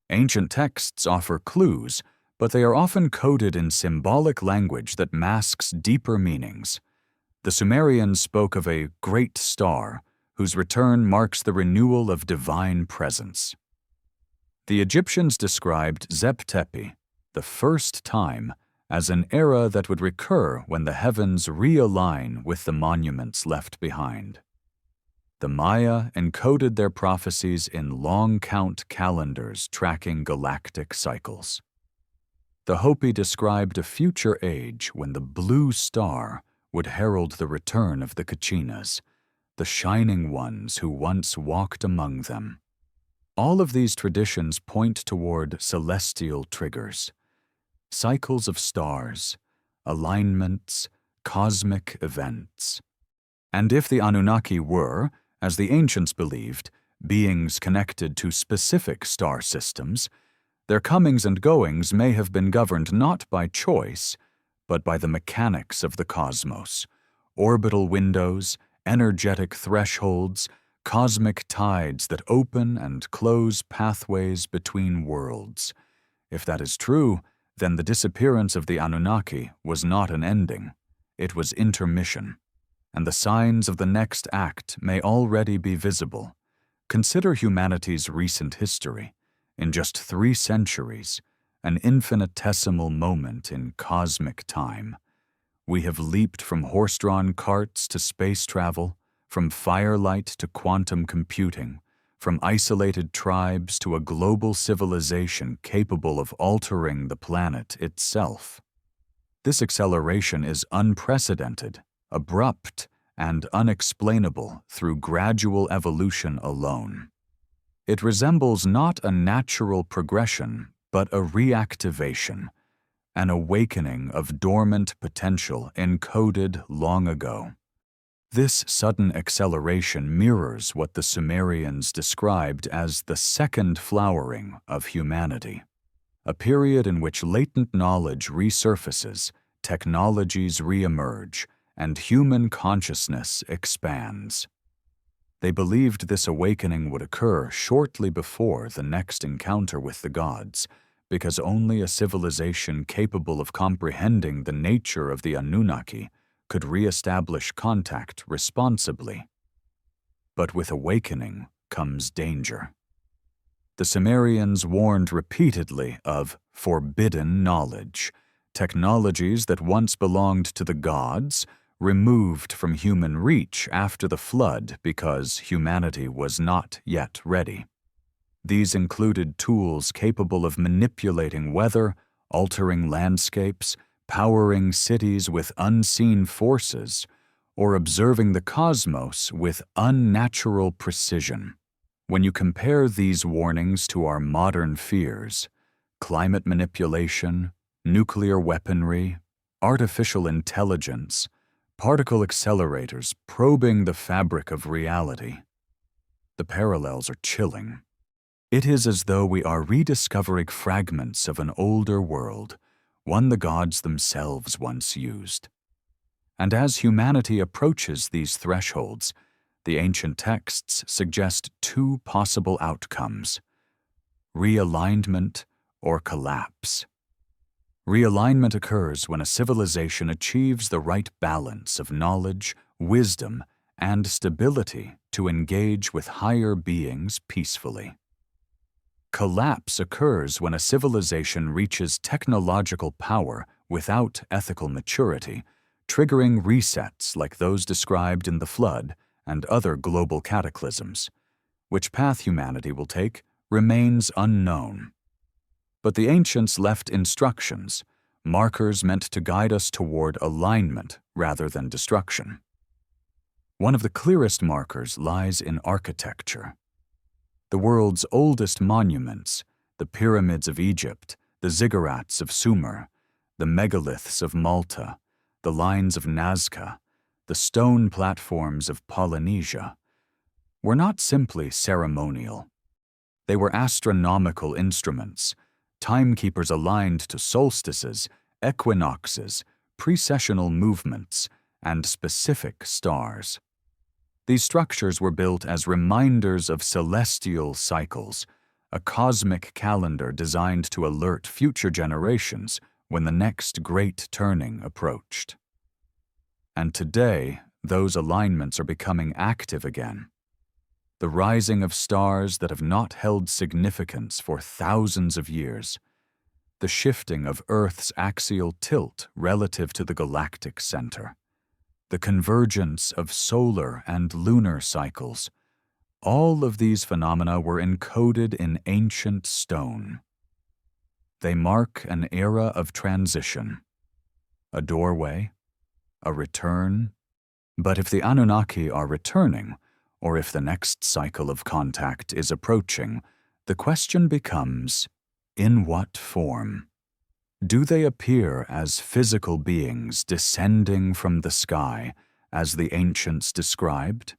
Ancient texts offer clues, but they are often coded in symbolic language that masks deeper meanings. The Sumerians spoke of a great star, whose return marks the renewal of divine presence. The Egyptians described Zep Tepi, the first time, as an era that would recur when the heavens realign with the monuments left behind. The Maya encoded their prophecies in long-count calendars tracking galactic cycles. The Hopi described a future age when the blue star would herald the return of the Kachinas, the shining ones who once walked among them. All of these traditions point toward celestial triggers, cycles of stars, alignments, cosmic events. And if the Anunnaki were, as the ancients believed, beings connected to specific star systems, their comings and goings may have been governed not by choice, but by the mechanics of the cosmos, orbital windows, energetic thresholds, cosmic tides that open and close pathways between worlds. If that is true, then the disappearance of the Anunnaki was not an ending. It was intermission, and the signs of the next act may already be visible. Consider humanity's recent history. In just 3 centuries, an infinitesimal moment in cosmic time, we have leaped from horse-drawn carts to space travel, from firelight to quantum computing, from isolated tribes to a global civilization capable of altering the planet itself. This acceleration is unprecedented, abrupt, and unexplainable through gradual evolution alone. It resembles not a natural progression, but a reactivation, an awakening of dormant potential encoded long ago. This sudden acceleration mirrors what the Sumerians described as the second flowering of humanity, a period in which latent knowledge resurfaces, technologies reemerge, and human consciousness expands. They believed this awakening would occur shortly before the next encounter with the gods, because only a civilization capable of comprehending the nature of the Anunnaki could re-establish contact responsibly. But with awakening comes danger. The Sumerians warned repeatedly of forbidden knowledge, technologies that once belonged to the gods, removed from human reach after the flood because humanity was not yet ready. These included tools capable of manipulating weather, altering landscapes, powering cities with unseen forces, or observing the cosmos with unnatural precision. When you compare these warnings to our modern fears, climate manipulation, nuclear weaponry, artificial intelligence, particle accelerators probing the fabric of reality, the parallels are chilling. It is as though we are rediscovering fragments of an older world, one the gods themselves once used. And as humanity approaches these thresholds, the ancient texts suggest 2 possible outcomes: realignment or collapse. Realignment occurs when a civilization achieves the right balance of knowledge, wisdom, and stability to engage with higher beings peacefully. Collapse occurs when a civilization reaches technological power without ethical maturity, triggering resets like those described in the flood and other global cataclysms. Which path humanity will take remains unknown. But the ancients left instructions, markers meant to guide us toward alignment rather than destruction. One of the clearest markers lies in architecture. The world's oldest monuments, the pyramids of Egypt, the ziggurats of Sumer, the megaliths of Malta, the lines of Nazca, the stone platforms of Polynesia, were not simply ceremonial. They were astronomical instruments, timekeepers aligned to solstices, equinoxes, precessional movements, and specific stars. These structures were built as reminders of celestial cycles, a cosmic calendar designed to alert future generations when the next great turning approached. And today, those alignments are becoming active again. The rising of stars that have not held significance for thousands of years, the shifting of Earth's axial tilt relative to the galactic center, the convergence of solar and lunar cycles, all of these phenomena were encoded in ancient stone. They mark an era of transition, a doorway, a return. But if the Anunnaki are returning, or if the next cycle of contact is approaching, the question becomes, in what form? Do they appear as physical beings descending from the sky, as the ancients described?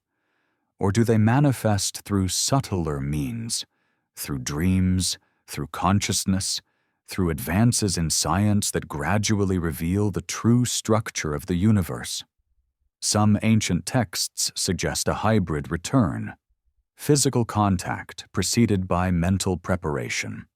Or do they manifest through subtler means, through dreams, through consciousness, through advances in science that gradually reveal the true structure of the universe? Some ancient texts suggest a hybrid return, physical contact preceded by mental preparation,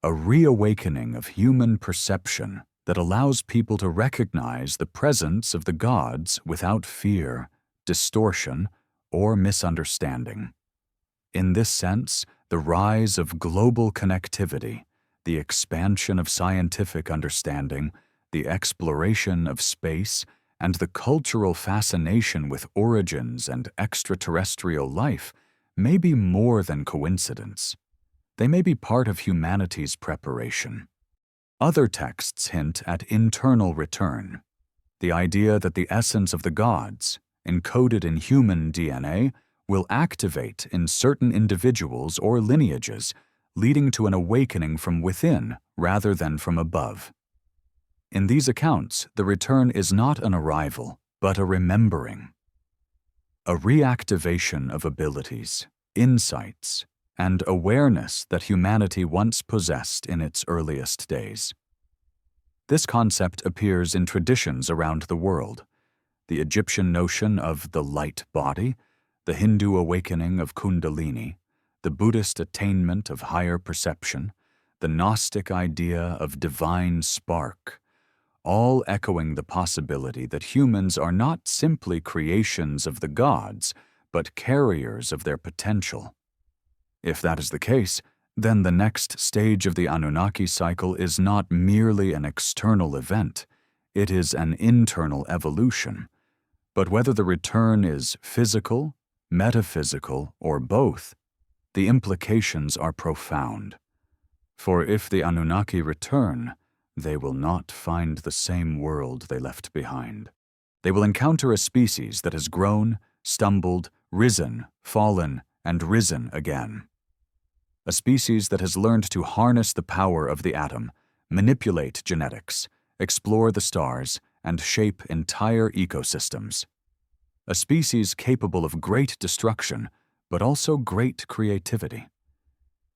a reawakening of human perception that allows people to recognize the presence of the gods without fear, distortion, or misunderstanding. In this sense, the rise of global connectivity, the expansion of scientific understanding, the exploration of space, and the cultural fascination with origins and extraterrestrial life may be more than coincidence. They may be part of humanity's preparation. Other texts hint at internal return, the idea that the essence of the gods, encoded in human DNA, will activate in certain individuals or lineages, leading to an awakening from within rather than from above. In these accounts, the return is not an arrival, but a remembering, a reactivation of abilities, insights, and awareness that humanity once possessed in its earliest days. This concept appears in traditions around the world: the Egyptian notion of the light body, the Hindu awakening of Kundalini, the Buddhist attainment of higher perception, the Gnostic idea of divine spark, all echoing the possibility that humans are not simply creations of the gods, but carriers of their potential. If that is the case, then the next stage of the Anunnaki cycle is not merely an external event, it is an internal evolution. But whether the return is physical, metaphysical, or both, the implications are profound. For if the Anunnaki return, they will not find the same world they left behind. They will encounter a species that has grown, stumbled, risen, fallen, and risen again. A species that has learned to harness the power of the atom, manipulate genetics, explore the stars, and shape entire ecosystems. A species capable of great destruction, but also great creativity.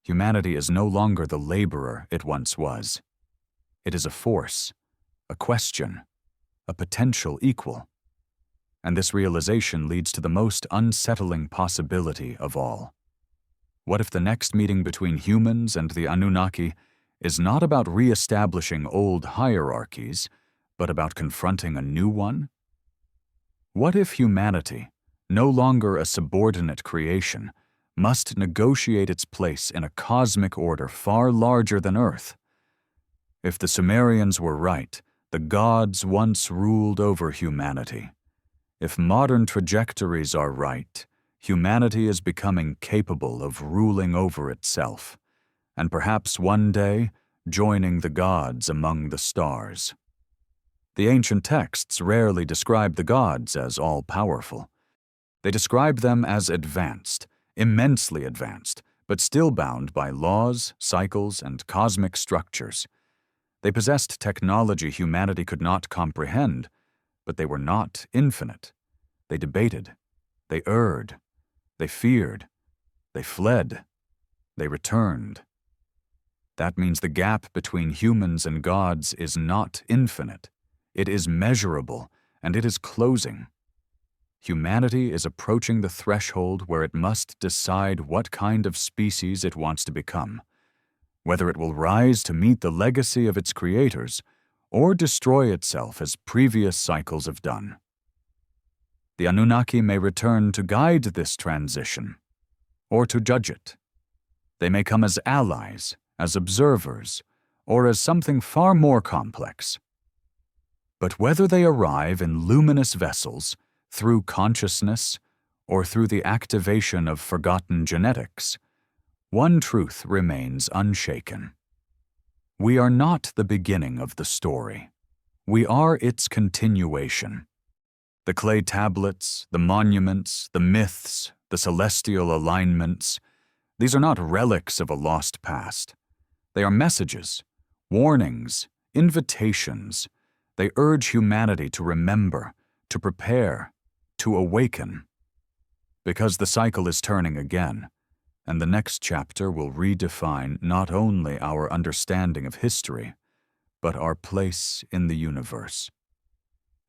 Humanity is no longer the laborer it once was. It is a force, a question, a potential equal. And this realization leads to the most unsettling possibility of all. What if the next meeting between humans and the Anunnaki is not about re-establishing old hierarchies, but about confronting a new one? What if humanity, no longer a subordinate creation, must negotiate its place in a cosmic order far larger than Earth? If the Sumerians were right, the gods once ruled over humanity. If modern trajectories are right, humanity is becoming capable of ruling over itself, and perhaps one day joining the gods among the stars. The ancient texts rarely describe the gods as all-powerful. They describe them as advanced, immensely advanced, but still bound by laws, cycles, and cosmic structures. They possessed technology humanity could not comprehend, but they were not infinite. They debated. They erred. They feared. They fled. They returned. That means the gap between humans and gods is not infinite. It is measurable, and it is closing. Humanity is approaching the threshold where it must decide what kind of species it wants to become, whether it will rise to meet the legacy of its creators or destroy itself as previous cycles have done. The Anunnaki may return to guide this transition, or to judge it. They may come as allies, as observers, or as something far more complex. But whether they arrive in luminous vessels, through consciousness, or through the activation of forgotten genetics, one truth remains unshaken. We are not the beginning of the story. We are its continuation. The clay tablets, the monuments, the myths, the celestial alignments, these are not relics of a lost past. They are messages, warnings, invitations. They urge humanity to remember, to prepare, to awaken. Because the cycle is turning again, and the next chapter will redefine not only our understanding of history, but our place in the universe.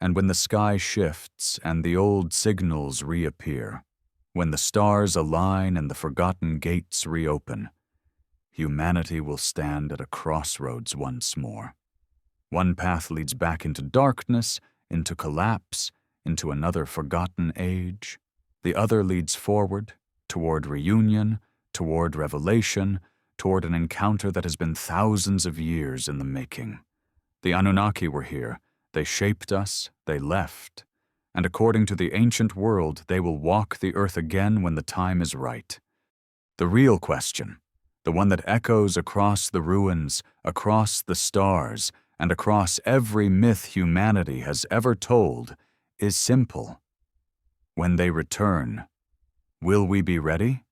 And when the sky shifts and the old signals reappear, when the stars align and the forgotten gates reopen, humanity will stand at a crossroads once more. One path leads back into darkness, into collapse, into another forgotten age. The other leads forward, toward reunion, toward revelation, toward an encounter that has been thousands of years in the making. The Anunnaki were here. They shaped us, they left. And according to the ancient world, they will walk the earth again when the time is right. The real question, the one that echoes across the ruins, across the stars, and across every myth humanity has ever told, is simple. When they return, will we be ready?